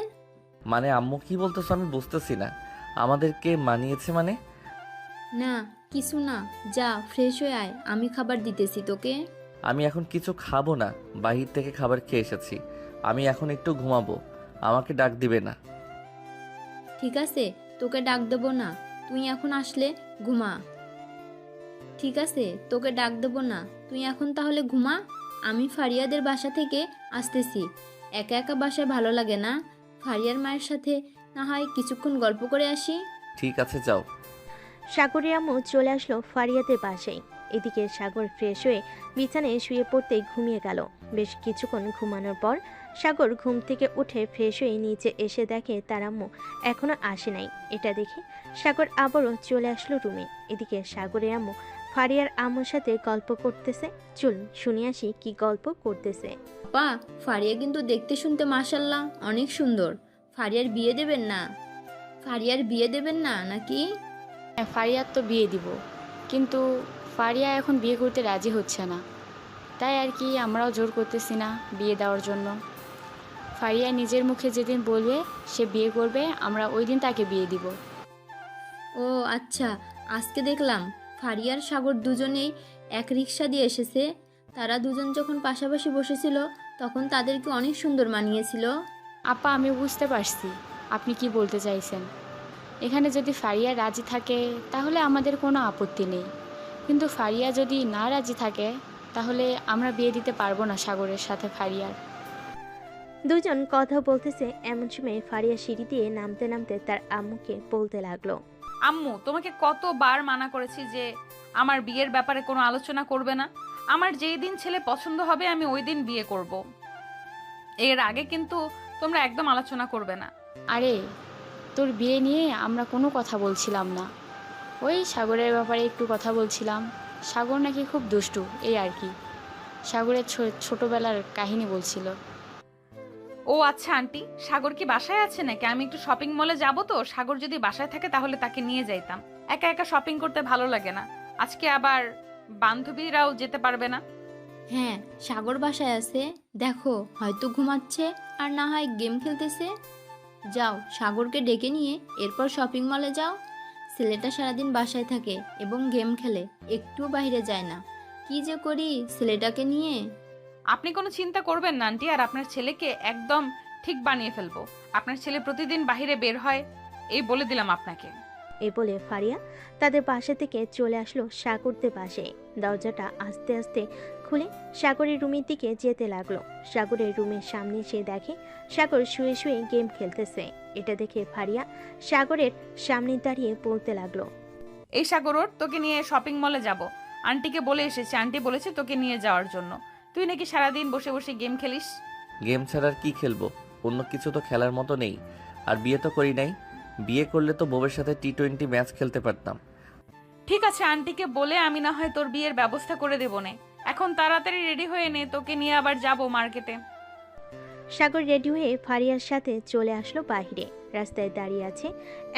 [SPEAKER 2] মানে আম্মু কি বলতেছো আমি বুঝতেছি না। আমাদেরকে মানিয়েছে মানে?
[SPEAKER 6] না কিছু না, যা ফ্রেশ হয়ে আয়, আমি খাবার দিতেছি তোকে।
[SPEAKER 2] আমি এখন কিছু খাবো না, বাহির থেকে খাবার খেয়ে এসেছি। আমি এখন একটু ঘুমাবো, আমাকে ডাক দিবে না।
[SPEAKER 6] ঠিক আছে, তোকে ডাক দেবো না, তুই এখন আসলে ঘুমা। ঠিক আছে, তোকে ডাক দেবো না, তুই এখন তাহলে ঘুমা। আমি ফারিয়াদের বাসা থেকে আসতেছি। একা একা বাসায় ভালো লাগে না, ফারিয়ার মায়ের সাথে না হয় কিছুক্ষণ গল্প করে আসি।
[SPEAKER 2] ঠিক আছে, যাও।
[SPEAKER 3] সাগরের আম্মু চলে আসলো ফারিয়াদের বাসায়। এদিকে সাগর ফ্রেশ হয়ে বিছানায় শুয়ে পড়তে ঘুমিয়ে গেল। বেশ কিছুক্ষণ ঘুমানোর পর সাগর ঘুম থেকে উঠে ফ্রেশ হয়ে নিচে এসে দেখে তার আম্মু এখনো আসে নাই। এটা দেখে সাগর আবারও চলে আসলো রুমে। এদিকে সাগরের আম্মু ফারিয়ার আম্মুর সাথে গল্প করতেছে। চল শুনে আসি কি গল্প করতেছে।
[SPEAKER 6] পা, ফারিয়া কিন্তু দেখতে শুনতে মাশাল্লাহ অনেক সুন্দর। ফারিয়ার বিয়ে দেবেন না? ফারিয়ার বিয়ে দেবেন না নাকি?
[SPEAKER 4] হ্যাঁ, ফারিয়ার তো বিয়ে দিব, কিন্তু ফারিয়া এখন বিয়ে করতে রাজি হচ্ছে না, তাই আর কি আমরাও জোর করতেছি না বিয়ে দেওয়ার জন্য। ফারিয়া নিজের মুখে যেদিন বলবে সে বিয়ে করবে, আমরা ওই দিন তাকে বিয়ে দিব।
[SPEAKER 6] ও আচ্ছা, আজকে দেখলাম ফারিয়ার সাগর দুজনেই এক রিক্সা দিয়ে এসেছে। তারা দুজন যখন পাশাপাশি বসেছিল তখন তাদেরকে অনেক সুন্দর মানিয়েছিল।
[SPEAKER 4] আপা, আমি বুঝতে পারছি আপনি কি বলতে চাইছেন। এখানে যদি ফারিয়া রাজি থাকে তাহলে আমাদের কোনো আপত্তি নেই, কিন্তু ফারিয়া যদি না রাজি থাকে তাহলে আমরা বিয়ে দিতে পারবো না সাগরের সাথে ফারিয়ার।
[SPEAKER 3] দুজন কথা বলতেছে, এমন সময় ফারিয়া সিঁড়ি দিয়ে নামতে নামতে তার আম্মুকে বলতে লাগলো,
[SPEAKER 1] আম্মু, তোমাকে কতবার মানা করেছি যে আমার বিয়ের ব্যাপারে কোনো আলোচনা করবে না। আমার যেই দিন ছেলে পছন্দ হবে আমি ওই দিন বিয়ে করব। এর আগে কিন্তু তোমরা একদম আলোচনা করবে না।
[SPEAKER 4] আরে, তোর বিয়ে নিয়ে আমরা কোনো কথা বলছিলাম না, ওই সাগরের ব্যাপারে একটু কথা বলছিলাম। সাগর নাকি খুব দুষ্টু, এই আর কি। সাগরের ছোটবেলার কাহিনী বলছিল।
[SPEAKER 1] ও আচ্ছা আন্টি, সাগর কি বাসায় আছে নাকি? আমি একটু শপিং মলে যাব, তো সাগর যদি বাসায় থাকে তাহলে তাকে নিয়ে যাইতাম। একা একা শপিং করতে ভালো লাগে না। আজকে আবার বান্ধবীরাও যেতে পারবে না।
[SPEAKER 6] হ্যাঁ, সাগর বাসায় আছে, দেখো হয়তো ঘুমাচ্ছে আর না হয় গেম খেলতেছে। যাও, সাগরকে ডেকে নিয়ে এরপর শপিং মলে যাও। ছেলেটা সারাদিন বাসায় থাকে এবং গেম খেলে, একটুও বাইরে যায় না। কি যে করি ছেলেটাকে নিয়ে।
[SPEAKER 1] আপনি কোনো চিন্তা করবেন না আন্টি, আর আপনার ছেলেকে একদম ঠিক বানিয়ে ফেলবো। আপনার ছেলে প্রতিদিন বাইরে বের হয়, এই বলে দিলাম আপনাকে।
[SPEAKER 3] এই বলে ফারিয়া তাদের বাসা থেকে চলে আসলো সাগরদের পাশে। দরজাটা আস্তে আস্তে খুলে সাগরের রুমের দিকে যেতে লাগলো। সাগরের রুমের সামনে এসে দেখে সাগর শুয়ে শুয়ে গেম খেলতেছে। এটা দেখে ফারিয়া সাগরের সামনে দাঁড়িয়ে বলতে লাগলো,
[SPEAKER 1] এই সাগর ওঠ, তোকে নিয়ে শপিং মলে যাব। আন্টিকে বলে এসেছি, আন্টি বলেছে তোকে নিয়ে যাওয়ার জন্য। তুই নাকি সারাদিন বসে বসে গেম খেলিস।
[SPEAKER 2] গেম ছাড়া আর কি খেলবো? অন্য কিছু তো খেলার মতো নেই। আর বিয়ে তো করি নাই। বিয়ে করলে তো বউয়ের সাথে T20 ম্যাচ খেলতে পারতাম।
[SPEAKER 1] ঠিক আছে, আন্টিকে বলে আমি না হয় তোর বিয়ের ব্যবস্থা করে দেবো না। এখন তাড়াতাড়ি রেডি হয়ে নে, তোকে নিয়ে আবার যাব মার্কেটে।
[SPEAKER 3] সাগর রেডি হয়ে ফারিয়ার সাথে চলে আসলো বাইরে। রাস্তায় দাঁড়িয়ে আছে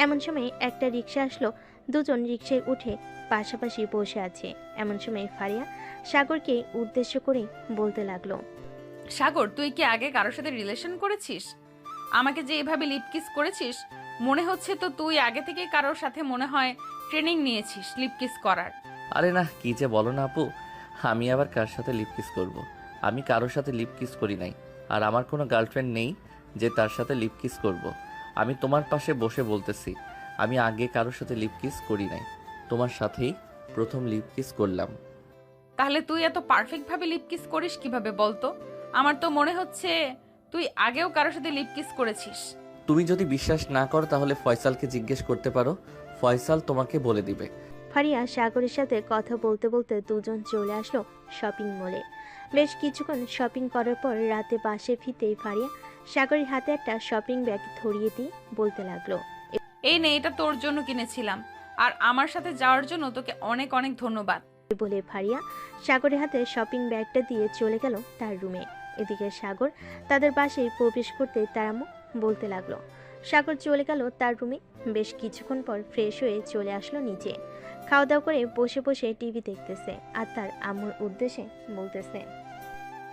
[SPEAKER 3] এমন সময় একটা রিক্সা আসলো। দুজন রিক্সায় উঠে পাশাপাশি বসে আছে। এমন সময় ফারিয়া সাগরকে উদ্দেশ্য করে বলতে লাগলো,
[SPEAKER 1] সাগর, তুই কি আগে কারোর সাথে রিলেশন করেছিস? আমাকে যে এভাবে লিপ কিস করেছিস, মনে হচ্ছে তো তুই আগে থেকে কারোর সাথে মনে হয় ট্রেনিং নিয়েছিস লিপ কিস করার।
[SPEAKER 2] আরে না, কি যে বলো না আপু, আমি আবার কার সাথে লিপ কিস করব? আমি কারোর সাথে লিপ কিস করি নাই। আর আমার কোনো গার্লফ্রেন্ড নেই যে তার সাথে লিপ কিস করব। আমি তোমার পাশে বসে বলতেছি, আমি আগে কারোর সাথে লিপ কিস করি নাই, তোমার সাথেই প্রথম লিপ কিস করলাম।
[SPEAKER 1] তাহলে তুই এত পারফেক্ট ভাবে লিপ কিস করিস কিভাবে বলতো? আমার তো মনে হচ্ছে তুই আগেও কারোর সাথে লিপ কিস করেছিস।
[SPEAKER 2] তুমি যদি বিশ্বাস না করো তাহলে ফয়সালকে জিজ্ঞেস করতে পারো, ফয়সাল তোমাকে বলে দিবে।
[SPEAKER 3] ফারিয়া সাগরের সাথে কথা বলতে বলতে দুজন চলে আসলো শপিং মলে। বেশ কিছুক্ষণ শপিং করার পর রাতে বাসে ফিরতেই ফারিয়া সাগরের হাতে একটা শপিং ব্যাগ ধরিয়ে দিয়ে বলতে লাগলো,
[SPEAKER 1] এই নে, এটা তোর জন্য কিনেছিলাম, আর আমার সাথে যাওয়ার জন্য তোকে অনেক অনেক ধন্যবাদ।
[SPEAKER 3] বলে ফারিয়া সাগরের হাতে শপিং ব্যাগটা দিয়ে চলে গেল তার রুমে। এদিকে সাগর তাদের বাসায় প্রবেশ করতে তার আম্মু বলতে লাগলো। সাগর চলে গেল তার রুমে। বেশ কিছুক্ষণ পর ফ্রেশ হয়ে চলে আসলো নিচে। খাওয়া দাওয়া করে বসে বসে টিভি দেখতেছে আর তার আম্মুর উদ্দেশ্যে বলতেছে,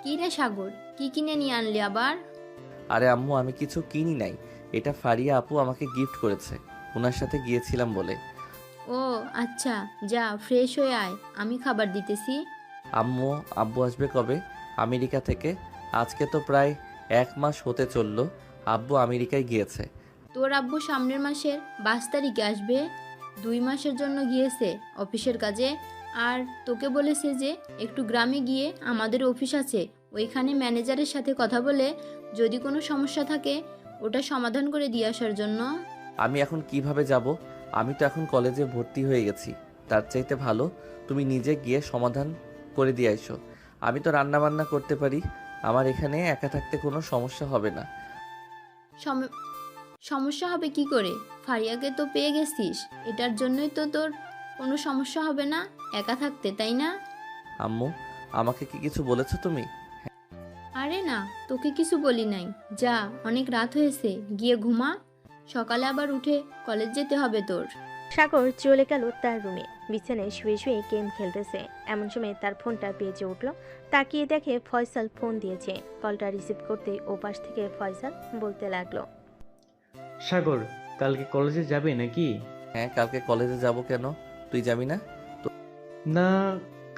[SPEAKER 6] কি রে সাগর, কি কিনে নিয়ে আনলি আবার?
[SPEAKER 2] আরে আম্মু, আমি কিছু কিনি নাই, এটা ফারিয়া আপু আমাকে গিফট করেছে, ওনার সাথে গিয়েছিলাম বলে।
[SPEAKER 6] ও আচ্ছা, যা ফ্রেশ হয়ে আয়, আমি খাবার দিতেছি।
[SPEAKER 2] আম্মু, আব্বু আসবে কবে আমেরিকা থেকে? আজকে তো প্রায় 1 মাস হতে চললো আব্বু আমেরিকায় গিয়েছে।
[SPEAKER 6] তোর আব্বু সামনের মাসের 22 তারিখে আসবে। 2 মাসের জন্য গিয়েছে অফিসের কাজে। আর তোকে বলেছে যে একটু গ্রামে গিয়ে আমাদের অফিস আছে, ওইখানে ম্যানেজারের সাথে কথা বলে যদি কোনো সমস্যা থাকে ওটা সমাধান করে দিয়ে আসার জন্য।
[SPEAKER 2] আমি এখন কিভাবে যাব? আমি তো এখন কলেজে ভর্তি হয়ে গেছি। তার চাইতে ভালো তুমি নিজে গিয়ে সমাধান করে দিয়ে আইসো। আমি তো রান্না বান্না করতে পারি, আমার এখানে একা থাকতে কোনো সমস্যা হবে না।
[SPEAKER 6] সমস্যা হবে কি করে? ফারিয়াকে তো পেয়ে গেছিস, এটার জন্যই তো তোর কোনো সমস্যা হবে না একা থাকতে, তাই না?
[SPEAKER 2] আম্মু, আমাকে কি কিছু বলেছো তুমি?
[SPEAKER 6] আরে না, তোকে কিছু বলি নাই। যা, অনেক রাত হয়েছে, গিয়ে ঘুমা, সকালে আবার উঠে কলেজ যেতে হবে তোর।
[SPEAKER 3] সাগর চলে গেল তার রুমে। বিছানায় শুয়ে শুয়ে গেম খেলতেছে। এমন সময় তার ফোনটা বেজে উঠলো। তাকিয়ে দেখে ফয়সাল ফোন দিয়েছে। কলটা রিসিভ করতেই ওপাশ থেকে ফয়সাল বলতে লাগলো,
[SPEAKER 10] সাগর, কালকে কলেজে যাবে নাকি?
[SPEAKER 2] হ্যাঁ, কালকে কলেজে যাব। কেন, তুই যাবি না?
[SPEAKER 10] না,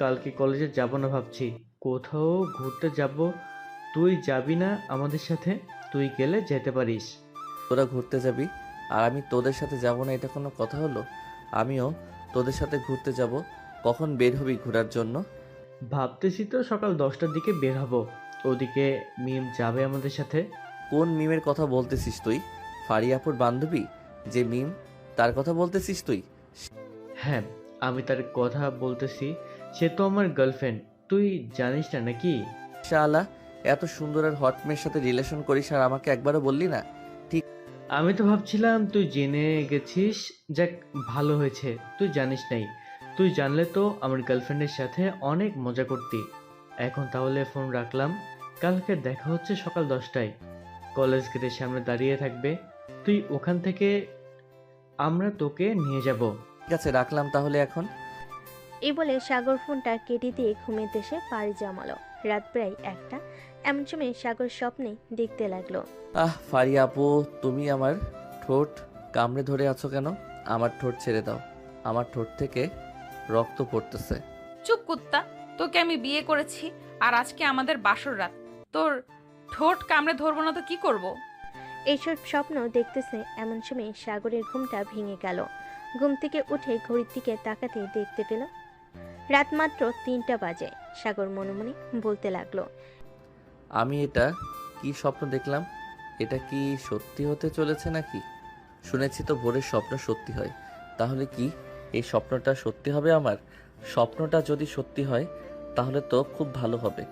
[SPEAKER 10] কালকে কলেজে যাব না ভাবছি, কোথাও ঘুরতে যাব। তুই যাবি না আমাদের সাথে? তুই গেলে যেতে পারিস।
[SPEAKER 2] তোরা ঘুরতে যাবি আর আমি তোদের সাথে যাব না, এটা কোনো কথা হলো? আমিও তোদের সাথে ঘুরতে যাব। কখন বের হবি ঘোরার জন্য?
[SPEAKER 10] ভাবতেছি তো সকাল 10টার দিকে বের হব। ওদিকে মিম যাবে আমাদের সাথে।
[SPEAKER 2] কোন মিমের কথা বলতেছিস তুই? ফারিয়াপুর বান্ধবী যে মিম, তার কথা বলতেছিস তুই?
[SPEAKER 10] হ্যাঁ, আমি তার কথা বলতেছি। সে তো আমার গার্লফ্রেন্ড, তুই জানিস না নাকি?
[SPEAKER 2] শালা, এত সুন্দর আর হট মেয়ের সাথে রিলেশন করিস আর আমাকে একবারও বললি না?
[SPEAKER 10] আমি তো ভাবছিলাম তুই জেনে গেছিস। যাক, ভালো হয়েছে তুই জানিস নাই। তুই জানলে তো আমার গার্লফ্রেন্ডের সাথে অনেক মজা করতি। এখন তাহলে ফোন রাখলাম, কালকে দেখা হচ্ছে সকাল 10টায়। কলেজ গেটের সামনে দাঁড়িয়ে থাকবে, তুই ওখান থেকে আমরা তোকে নিয়ে যাব।
[SPEAKER 2] ঠিক আছে, রাখলাম তাহলে এখন।
[SPEAKER 3] এই বলে সাগর ফোনটা কেটে দিয়ে ঘুমের দেশে পাড়ি জমালো। রাত প্রায় 1টা। এমন সময় সাগর স্বপ্নে দেখতে লাগলো,
[SPEAKER 2] ফারিয়া আপু, তুমি আমার ঠোঁট কামড়ে ধরে আছো কেন? আমার ঠোঁট ছেড়ে দাও, আমার ঠোঁট থেকে রক্ত পড়তেছে।
[SPEAKER 1] চুপ কুত্তা, তোকে আমি বিয়ে করেছি আর আজকে আমাদের বাসর রাত, তোর ঠোঁট কামড়ে ধরবো না তো কি করব?
[SPEAKER 3] এইসব স্বপ্ন দেখতেছে। এমন সময় সাগরের ঘুমটা ভেঙে গেল। ঘুম থেকে উঠে ঘড়ির দিকে তাকাতে দেখতে পেল রাত মাত্র 3টা বাজে। সাগর মনে মনে বলতে লাগলো,
[SPEAKER 2] আমি এটা কি স্বপ্ন দেখলাম? এটা কি সত্যি হতে চলেছে নাকি? শুনেছি তো ভোরের স্বপ্ন সত্যি হয়, তাহলে কি এই স্বপ্নটা সত্যি হবে আমার? স্বপ্নটা যদি সত্যি হয় তাহলে তো খুব ভালো হবে।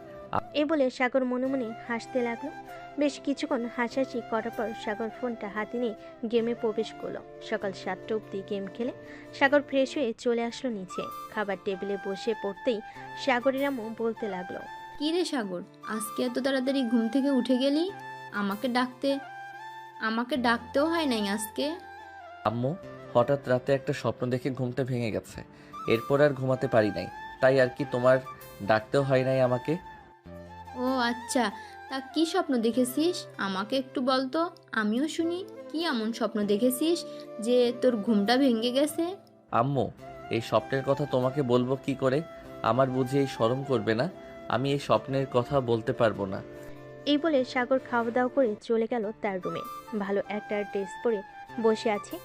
[SPEAKER 3] এই বলে সাগর মনে মনে হাসতে লাগলো। বেশ কিছুক্ষণ হাসাহাসি করার পর সাগর ফোনটা হাতে নিয়ে গেমে প্রবেশ করলো। সকাল 7টা অবধি গেম খেলে সাগর ফ্রেশ হয়ে চলে আসলো নিচে। খাবার টেবিলে বসে পড়তেই সাগরের আম্মু বলতে লাগলো,
[SPEAKER 6] কি রে সাগর, আজকে এত তাড়াতাড়ি ঘুম থেকে উঠে গেলি? আমাকে ডাকতেও হয় নাই আজকে।
[SPEAKER 2] আম্মু, হঠাৎ রাতে একটা স্বপ্ন দেখে ঘুমটা ভেঙে গেছে, এরপর আর ঘুমাতে পারি নাই, তাই আর কি তোমার ডাকতেও হয় নাই আমাকে।
[SPEAKER 6] ও আচ্ছা, তা কি স্বপ্ন দেখেছিস আমাকে একটু বল তো, আমিও শুনি। কি এমন স্বপ্ন দেখেছিস যে তোর ঘুমটা ভেঙে গেছে?
[SPEAKER 2] আম্মু, এই স্বপ্নের কথা তোমাকে বলবো কি করে? আমার বুঝি এই শরম করবে না? আমি এই স্বপ্নের কথা বলতে পারবো না।
[SPEAKER 3] এই বলে সাগর খাওয়া দাওয়া করে চলে গেল তার রুমে। ভালো একটা ড্রেস পরে বসে আছে,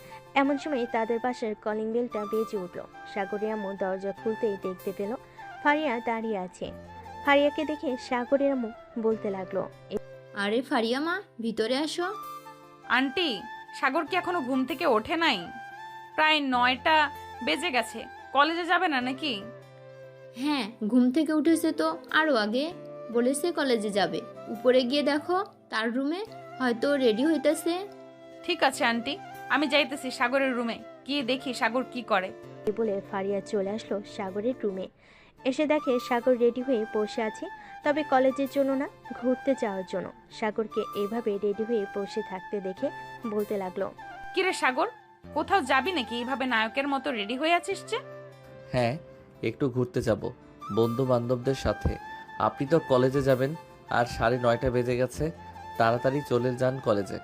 [SPEAKER 3] এমন সময় তাদের বাসার কলিং বেলটা বেজে উঠল। সাগরের আম্মু দরজা খুলতেই দেখতে পেল ফারিয়া দাঁড়িয়ে আছে। ফারিয়াকে দেখে সাগরের আম্মু বলতে লাগলো,
[SPEAKER 6] আরে ফারিয়া মা, ভিতরে আসো।
[SPEAKER 1] আন্টি, সাগর কি এখনো ঘুম থেকে ওঠে নাই? প্রায় 9টা বেজে গেছে, কলেজে যাবে না নাকি?
[SPEAKER 6] হ্যাঁ, ঘুম থেকে উঠেছে তো আরও আগে, বলেছে কলেজে যাবে। উপরে গিয়ে দেখো তার রুমে, হয়তো রেডি হইতেছে।
[SPEAKER 1] ঠিক আছে আন্টি, আমি যাইতেছি সাগরের রুমে, গিয়ে দেখি সাগর কি করে।
[SPEAKER 3] এই বলে ফারিয়া চলে আসলো সাগরের রুমে। এসে দেখে সাগর রেডি হয়ে বসে আছে, তবে কলেজের জন্য না, ঘুরতে যাওয়ার জন্য। সাগরকে এইভাবে রেডি হয়ে বসে থাকতে দেখে বলতে লাগলো,
[SPEAKER 1] কিরে সাগর, কোথাও যাবি নাকি? এইভাবে নায়কের মতো রেডি হয়ে আছিস যে?
[SPEAKER 2] হ্যাঁ, একটু ঘুরতে যাব বন্ধু বান্ধবদের সাথে। আপনি তো কলেজে যাবেন, আর 9:30 বেজে গেছে, তাড়াতাড়ি চলে যান কলেজে।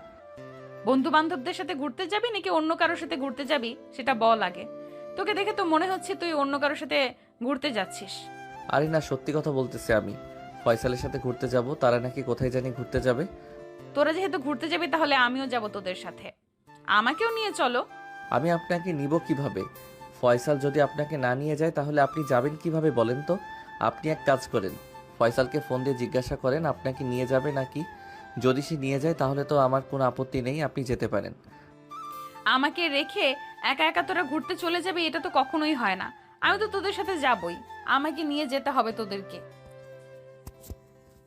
[SPEAKER 1] বন্ধু বান্ধবদের সাথে ঘুরতে যাবি নাকি অন্য কারোর সাথে ঘুরতে যাবি সেটা বল আগে। তোকে দেখে তো মনে হচ্ছে তুই অন্য কারোর সাথে ঘুরতে যাচ্ছিস।
[SPEAKER 2] আরে না, সত্যি কথা বলতেছি আমি। ফয়সালের সাথে ঘুরতে যাব, তারা নাকি কোথায় জানি ঘুরতে যাবে।
[SPEAKER 1] তোরা যেহেতু ঘুরতে যাবি তাহলে আমিও যাব তোদের সাথে, আমাকেও নিয়ে চলো।
[SPEAKER 2] আমি আপনাকে নিব কিভাবে? ফয়সাল যদি আপনাকে না নিয়ে যায় তাহলে আপনি যাবেন কিভাবে বলেন তো? আপনি এক কাজ করেন, ফয়সালকে ফোন দিয়ে জিজ্ঞাসা করেন আপনাকে নিয়ে যাবে নাকি। যদি সে নিয়ে যায় তাহলে তো আমার কোনো আপত্তি নেই, আপনি যেতে পারেন।
[SPEAKER 1] আমাকে রেখে একা একা তোরা ঘুরতে চলে যাবে, এটা তো কখনোই হয় না। আমি তো তোদের সাথে যাবই, আমাকে নিয়ে যেতে হবে তোদেরকে।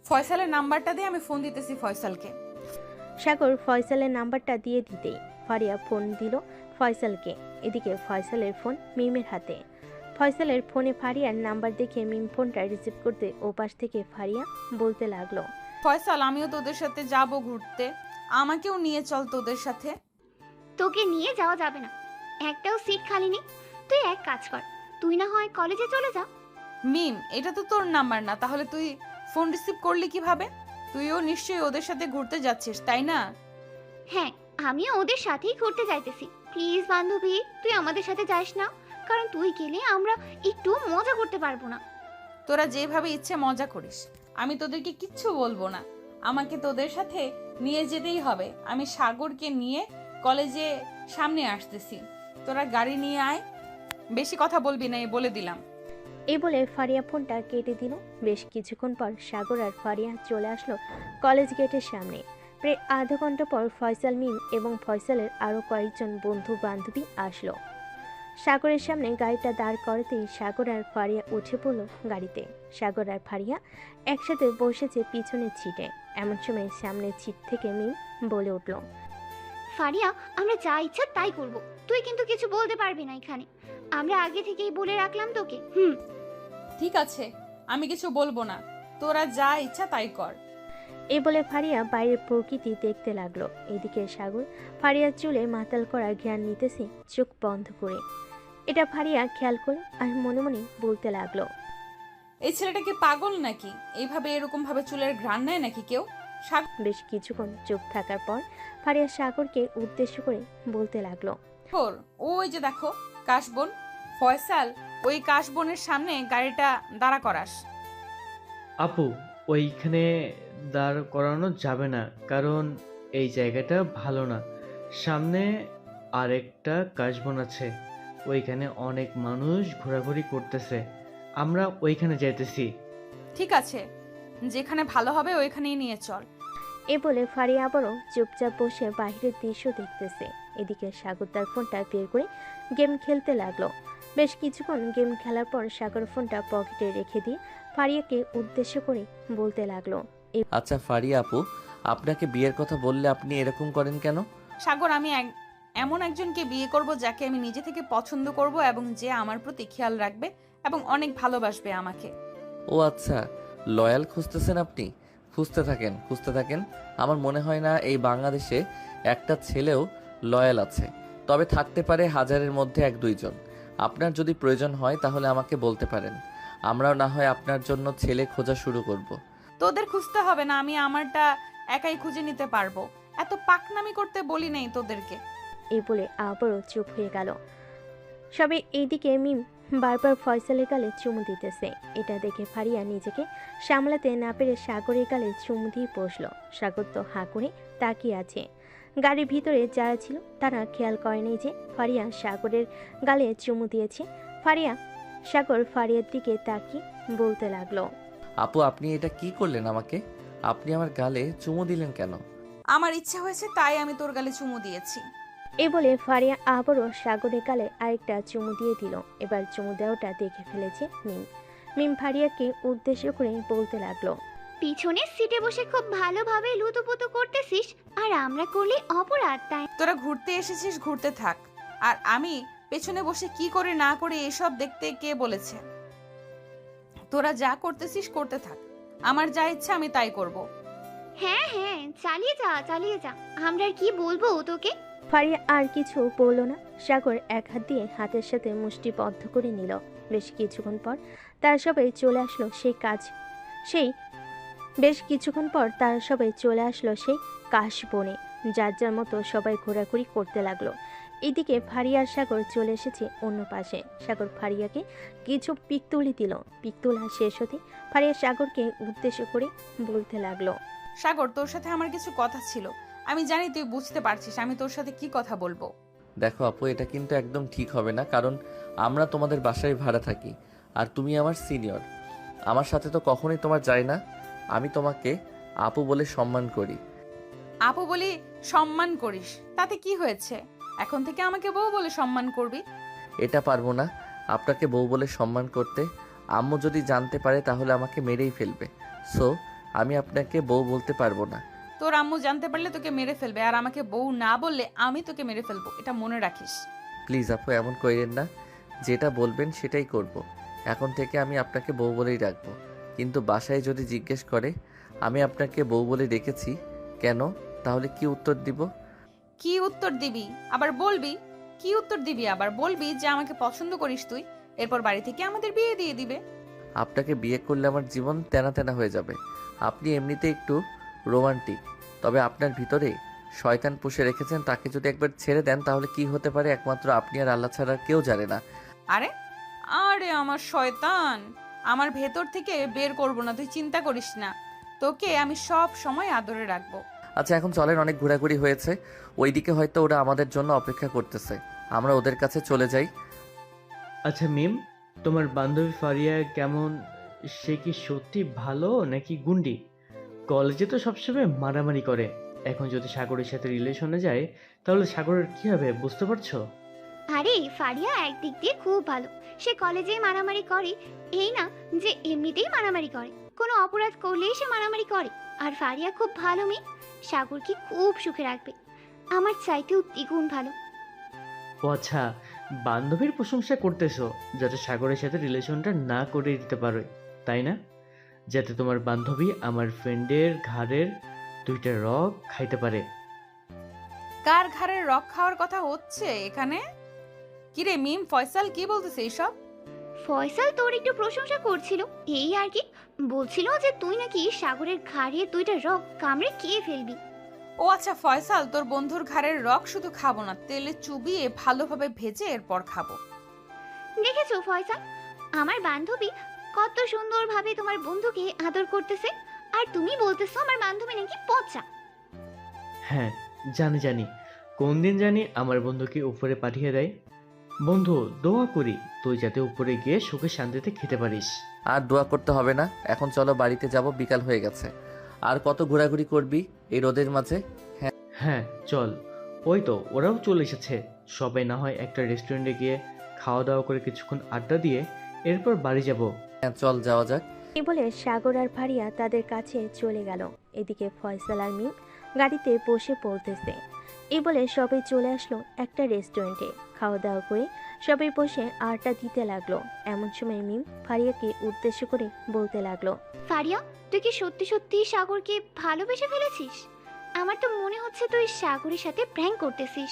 [SPEAKER 1] ফয়সালের নাম্বারটা দিয়ে আমি ফোন দিতেছি ফয়সালকে।
[SPEAKER 3] সাগর ফয়সালের নাম্বারটা দিয়ে দিতেই ফারিয়া ফোন দিল ফয়সালকে। এদিকে ফয়সালের ফোন মিমের হাতে। ফয়সালের ফোনে ফারিয়ার নাম্বার দেখে মিম ফোনটা রিসিভ করতে ওপাশ থেকে ফারিয়া বলতে লাগলো,
[SPEAKER 1] ফয়সাল, আমিও তোদের সাথে যাব ঘুরতে, আমাকেও নিয়ে চল তোদের সাথে।
[SPEAKER 9] তোকে নিয়ে যাওয়া যাবে না, একটাও সিট খালি নেই। তুই এক কাজ কর, তুই না হয় কলেজে চলে যা।
[SPEAKER 1] মিম, এটা তো তোর নাম্বার না, তাহলে তুই ফোন রিসিভ করলি কিভাবে? তুইও নিশ্চয়ই ওদের সাথে ঘুরতে যাচ্ছিস, তাই না?
[SPEAKER 9] হ্যাঁ, আমিও ওদের সাথেই ঘুরতে যাইতেছি। প্লিজ বান্ধবী, তুই আমাদের সাথে যাস না, কারণ তুই গেলে আমরা একটু মজা করতে পারবো না।
[SPEAKER 1] তোরা যেভাবে ইচ্ছে মজা করিস, আমি তোদেরকে কিচ্ছু বলবো না। আমাকে তোদের সাথে নিয়ে যেতেই হবে। আমি সাগরকে নিয়ে কলেজে সামনে আসতেছি, তোরা গাড়ি নিয়ে আয়। বেশি কথা বলবি না, বলে দিলাম।
[SPEAKER 3] এই বলে ফারিয়া ফোনটা কেটে দিল। বেশ কিছুক্ষণ পর সাগর আর ফারিয়া চলে আসলো কলেজ গেটের সামনে। প্রায় আধা ঘন্টা পর ফয়সাল, মিম এবং ফয়সালের আরও কয়েকজন বন্ধু বান্ধবী আসলো। সাগরের সামনে গাড়িটা দাঁড় করাতেই সাগর আর ফারিয়া উঠে পড়ল গাড়িতে। সাগর আর ফারিয়া একসাথে বসেছে পিছনের সিটে। এমন সময় সামনের সিট থেকে মিম বলে উঠল,
[SPEAKER 9] ফারিয়া, আমরা যা ইচ্ছা তাই করব, তুই কিন্তু কিছু বলতে পারবি না এখানে। আমরা আগে থেকেই বলে রাখলাম তোকে।
[SPEAKER 1] ঠিক আছে, আমি কিছু বলবো না, তোরা যা ইচ্ছা তাই কর।
[SPEAKER 3] এই বলে ফারিয়া বাইরের প্রকৃতি দেখতে লাগলো। এদিকে সাগর ফারিয়ার চুলে মাতাল করা ঘ্রাণ নিতেছে চোখ বন্ধ করে। এটা ফারিয়া খেয়াল করল আর মনে মনে বলতে লাগলো,
[SPEAKER 1] এই ছেলেটা কি পাগল নাকি? এইভাবে এরকম ভাবে চুলের ঘ্রাণ নেয় নাকি কেউ?
[SPEAKER 3] বেশ কিছুক্ষণ চুপ থাকার পর ফারিয়া সাগরকে উদ্দেশ্য করে বলতে লাগলো,
[SPEAKER 1] ওই যে দেখো কাশবন। ফয়সাল, ওই কাশবনের সামনে গাড়িটা দাঁড়া করাস।
[SPEAKER 10] আপু, ওইখানে দাঁড় করানো যাবে না, কারণ এই জায়গাটা ভালো না। সামনে আরেকটা কাশবন আছে, ওইখানে অনেক মানুষ ঘোরাঘুরি করতেছে, আমরা ওইখানে যাইতেছি।
[SPEAKER 1] ঠিক আছে, যেখানে ভালো হবে ওইখানেই নিয়ে চল।
[SPEAKER 3] এ বলে ফারিয়া আবারও চুপচাপ বসে বাইরের দৃশ্য দেখতেছে। এদিকে সাগর তার ফোনটা বের করে গেম খেলতে লাগলো। বেশ কিছুক্ষণ গেম খেলার পর সাগর ফোনটা পকেটে রেখে দিয়ে ফারিয়াকে উদ্দেশ্য করে বলতে লাগলো,
[SPEAKER 2] আচ্ছা ফারিয়া আপু, আপনাকে বিয়ের কথা বললে আপনি এরকম করেন কেন?
[SPEAKER 1] সাগর, আমি এমন একজনকে বিয়ে করব যাকে আমি নিজে থেকে পছন্দ করব এবং যে আমার প্রতি খেয়াল রাখবে এবং অনেক ভালোবাসবে আমাকে।
[SPEAKER 2] ও আচ্ছা, লয়াল খুঁজতেছেন আপনি। খুঁজতে থাকেন। আমার মনে হয় না এই বাংলাদেশে একটা ছেলেও লয়াল আছে, তবে থাকতে পারে হাজারের মধ্যে 1-2 জন। আপনার যদি প্রয়োজন হয় তাহলে আমাকে বলতে পারেন, আমরাও না হয় আপনার জন্য ছেলে খোঁজা শুরু করব।
[SPEAKER 1] তোদের খুঁজতে হবে না, আমি আমারটা একাই খুঁজে নিতে পারবো। এত পাকনামি করতে বলি নেই তোদেরকে।
[SPEAKER 3] এই বলে আবারও চুপ হয়ে গেল সবে। এইদিকে মিম বারবার ফয়সালের গালে চুমু দিতেছে। এটা দেখে ফারিয়া নিজেকে সামলাতে না পেরে সাগরের গালে চুমু দিয়ে বসলো। সাগর তো হাঁ করে তাকিয়ে আছে। গাড়ির ভিতরে যারা ছিল তারা খেয়াল করেনি যে ফারিয়া সাগরের গালে চুমু দিয়েছে। সাগর ফারিয়ার দিকে তাকিয়ে বলতে লাগলো,
[SPEAKER 2] আপু আপনি এটা কি করলেন আমাকে? আপনি আমার গালে চুমু দিলেন কেন?
[SPEAKER 1] আমার ইচ্ছা হয়েছে তাই আমি তোর গালে চুমু দিয়েছি।
[SPEAKER 3] এ বলে ফারিয়া আবারও সাগরের গালে আরেকটা চুমু দিয়ে দিল। এবার চুমু দেওয়াটা দেখে ফেলেছে মিম ফারিয়াকে উদ্দেশ্য করে বলতে লাগলো,
[SPEAKER 9] পিছনের সিটে বসে খুব ভালোভাবে লুতুপুতু করতেছিস, আর আমরা করলে অপরাধ, তাই?
[SPEAKER 1] তোরা ঘুরতে এসেছিস, ঘুরতে থাক। আর আমি পেছনে বসে কি করে না করে এসব দেখতে কে বলেছে? তোরা যা করতেছিস করতে থাক, আমার যা ইচ্ছা আমি তাই করব।
[SPEAKER 9] হ্যাঁ হ্যাঁ, চালিয়ে যা। আমরা আর কি বলবো তোকে?
[SPEAKER 3] ফারিয়া আর কিছু বলল না। সাগর এক হাত দিয়ে হাতের সাথে মুষ্টিবদ্ধ করে নিল। বেশ কিছুক্ষণ পর তারা সবাই চলে আসলো সেই কাশবনে। যার যার মতো সবাই ঘোরাঘুরি করতে লাগলো। এদিকে ফারিয়া আর সাগর চলে এসেছে অন্য পাশে। সাগর ফারিয়াকে কিছু পিক তুলি দিল। পিক তোলা শেষ হতে ফারিয়া সাগরকে উদ্দেশ্য করে বলতে লাগলো,
[SPEAKER 1] সাগর, তোর সাথে আমার কিছু কথা ছিল। আমি জানি তুই বুঝতে পারছিস আমি তোর সাথে কি কথা বলবো।
[SPEAKER 2] দেখো আপু, এটা কিন্তু একদম ঠিক হবে না, কারণ আমরা তোমাদের বাসায় ভাড়া থাকি আর তুমি আমার সিনিয়র। আমার সাথে তো কখনোই তোমার যায় না। আমি তোমাকে আপু বলে সম্মান করি।
[SPEAKER 1] আপু বলি সম্মান করিস, তাতে কি হয়েছে? এখন থেকে আমাকে বউ বলে সম্মান করবি।
[SPEAKER 2] এটা পারবো না আপনাকে বউ বলে সম্মান করতে। আম্মু যদি জানতে পারে তাহলে আমাকে মেরেই ফেলবে। সো আমি আপনাকে বউ বলতে পারবো না।
[SPEAKER 1] তোর আম্মু জানতে পারলে তোকে মেরে ফেলবে, আর আমাকে বউ না বললে আমি তোকে মেরে ফেলবো, এটা মনে রাখিস।
[SPEAKER 2] প্লিজ আপু এমন করেন না, যেটা বলবেন সেটাই করব। এখন থেকে আমি আপনাকে বউ বলেই ডাকবো, কিন্তু বাসায় যদি জিজ্ঞেস করে আমি আপনাকে বউ বলে ডেকেছি কেন, তাহলে কি উত্তর দিব?
[SPEAKER 1] কি উত্তর দিবি আবার বলবি? কি উত্তর দিবি আবার বলবি যে আমাকে পছন্দ করিস তুই, এরপর বাড়ি থেকে আমাদের বিয়ে দিয়ে দিবে।
[SPEAKER 2] আপনাকে বিয়ে করলে আমার জীবন তেনা তেনা হয়ে যাবে। আপনি এমনিতে একটু রোমান্টিক, তবে আপনার ভিতরে শয়তান পুষে রেখেছেন। তাকে যদি একবার ছেড়ে দেন তাহলে কি হতে পারে একমাত্র আপনি আর আল্লাহ ছাড়া কেউ জানে না।
[SPEAKER 1] আরে আরে আমার শয়তান, আমার ভেতর থেকে বের করব না, তুই চিন্তা করিস না। তোকে আমি সব সময় আদরে রাখবো।
[SPEAKER 2] আচ্ছা এখন চলেন, অনেক ঘোরাঘুরি হয়েছে। ওইদিকে হয়তো ওরা আমাদের জন্য অপেক্ষা করতেছে, আমরা ওদের কাছে চলে যাই।
[SPEAKER 10] আচ্ছা মিম, তোমার বান্ধবী ফারিয়া কেমন? সে কি সত্যি ভালো নাকি গুন্ডি? কলেজে তো সবসময় মারামারি করে, এখন যদি সাগরের সাথে রিলেশনে যায় তাহলে সাগরের কি হবে বুঝতে পারছো?
[SPEAKER 9] আরে ফারিয়া একদিক দিয়ে খুব ভালো, সে কলেজে মারামারি করে, এই না যে এমনিতেই মারামারি করে, কোনো অপরাধ করলেই সে মারামারি করে। আর ফারিয়া খুব ভালো মেয়ে, সাগরকে খুব সুখে রাখবে, আমার চাইতেও দ্বিগুণ ভালো।
[SPEAKER 10] ও আচ্ছা, বান্ধবীর প্রশংসা করতেছো যাতে সাগরের সাথে রিলেশনটা না করে দিতে পারো, তাই না? যাতে তোমার বান্ধবী আমার ফ্রেন্ডের ঘাড়ের 2টা রক খাইতে পারে।
[SPEAKER 1] কার ঘাড়ের রক খাওয়ার কথা হচ্ছে এখানে? কিরে মিম, ফয়সাল কি বলতেছে এইসব?
[SPEAKER 9] ফয়সাল তোর একটু প্রশংসা করছিল, এই আর কি, বলছিল যে তুই নাকি সাগরের ঘাড়ের 2টা রক কামড়ে খেয়ে ফেলবি।
[SPEAKER 1] ও আচ্ছা, ফয়সাল তোর বন্ধুর ঘাড়ের রক শুধু খাবো না, তেলে চুবিয়ে ভালোভাবে ভেজে এরপর খাবো।
[SPEAKER 9] দেখেছো ফয়সাল, আমার বান্ধবী কত সুন্দরভাবে তোমার বন্ধুকে আদর করতেছে, আর তুমি বলতেছো আমার বান্ধবী নাকি পচা।
[SPEAKER 10] হ্যাঁ জানি, কোন দিন জানি আমার বন্ধুকে উপরে পাঠিয়ে দেয়। বন্ধু দোয়া করি তুই যাতে উপরে গিয়ে সুখে শান্তিতে খেতে পারিস।
[SPEAKER 2] আর দোয়া করতে হবে না, এখন চলো বাড়িতে যাব, বিকাল হয়ে গেছে। আর কত ঘোরাঘুরি করবি এই রোদের মাঝে?
[SPEAKER 10] হ্যাঁ চল, ওই তো ওরাও চলে এসেছে। সবাই না হয় একটা রেস্টুরেন্টে গিয়ে খাওয়া দাওয়া করে কিছুক্ষণ আড্ডা দিয়ে এরপর বাড়ি যাব।
[SPEAKER 2] হ্যাঁ চল যাওয়া যাক।
[SPEAKER 3] এই বলে সাগর আর ফারিয়া তাদের কাছে চলে গেল। এদিকে ফয়সাল আর মিম গাড়িতে বসে পড়তেছে। এই বলে সবাই চলে আসলো একটা রেস্টুরেন্টে। খাওয়া দাওয়া করে সবাই বসে আড্ডা দিতে লাগলো। এমন সময় মিম ফারিয়াকে উদ্দেশ্য করে বলতে লাগলো,
[SPEAKER 9] ফারিয়া, তুই কি সত্যি সত্যি সাগরকে ভালোবেসে ফেলেছিস? আমার তো মনে হচ্ছে তুই সাগরের সাথে প্র্যাঙ্ক করতেছিস।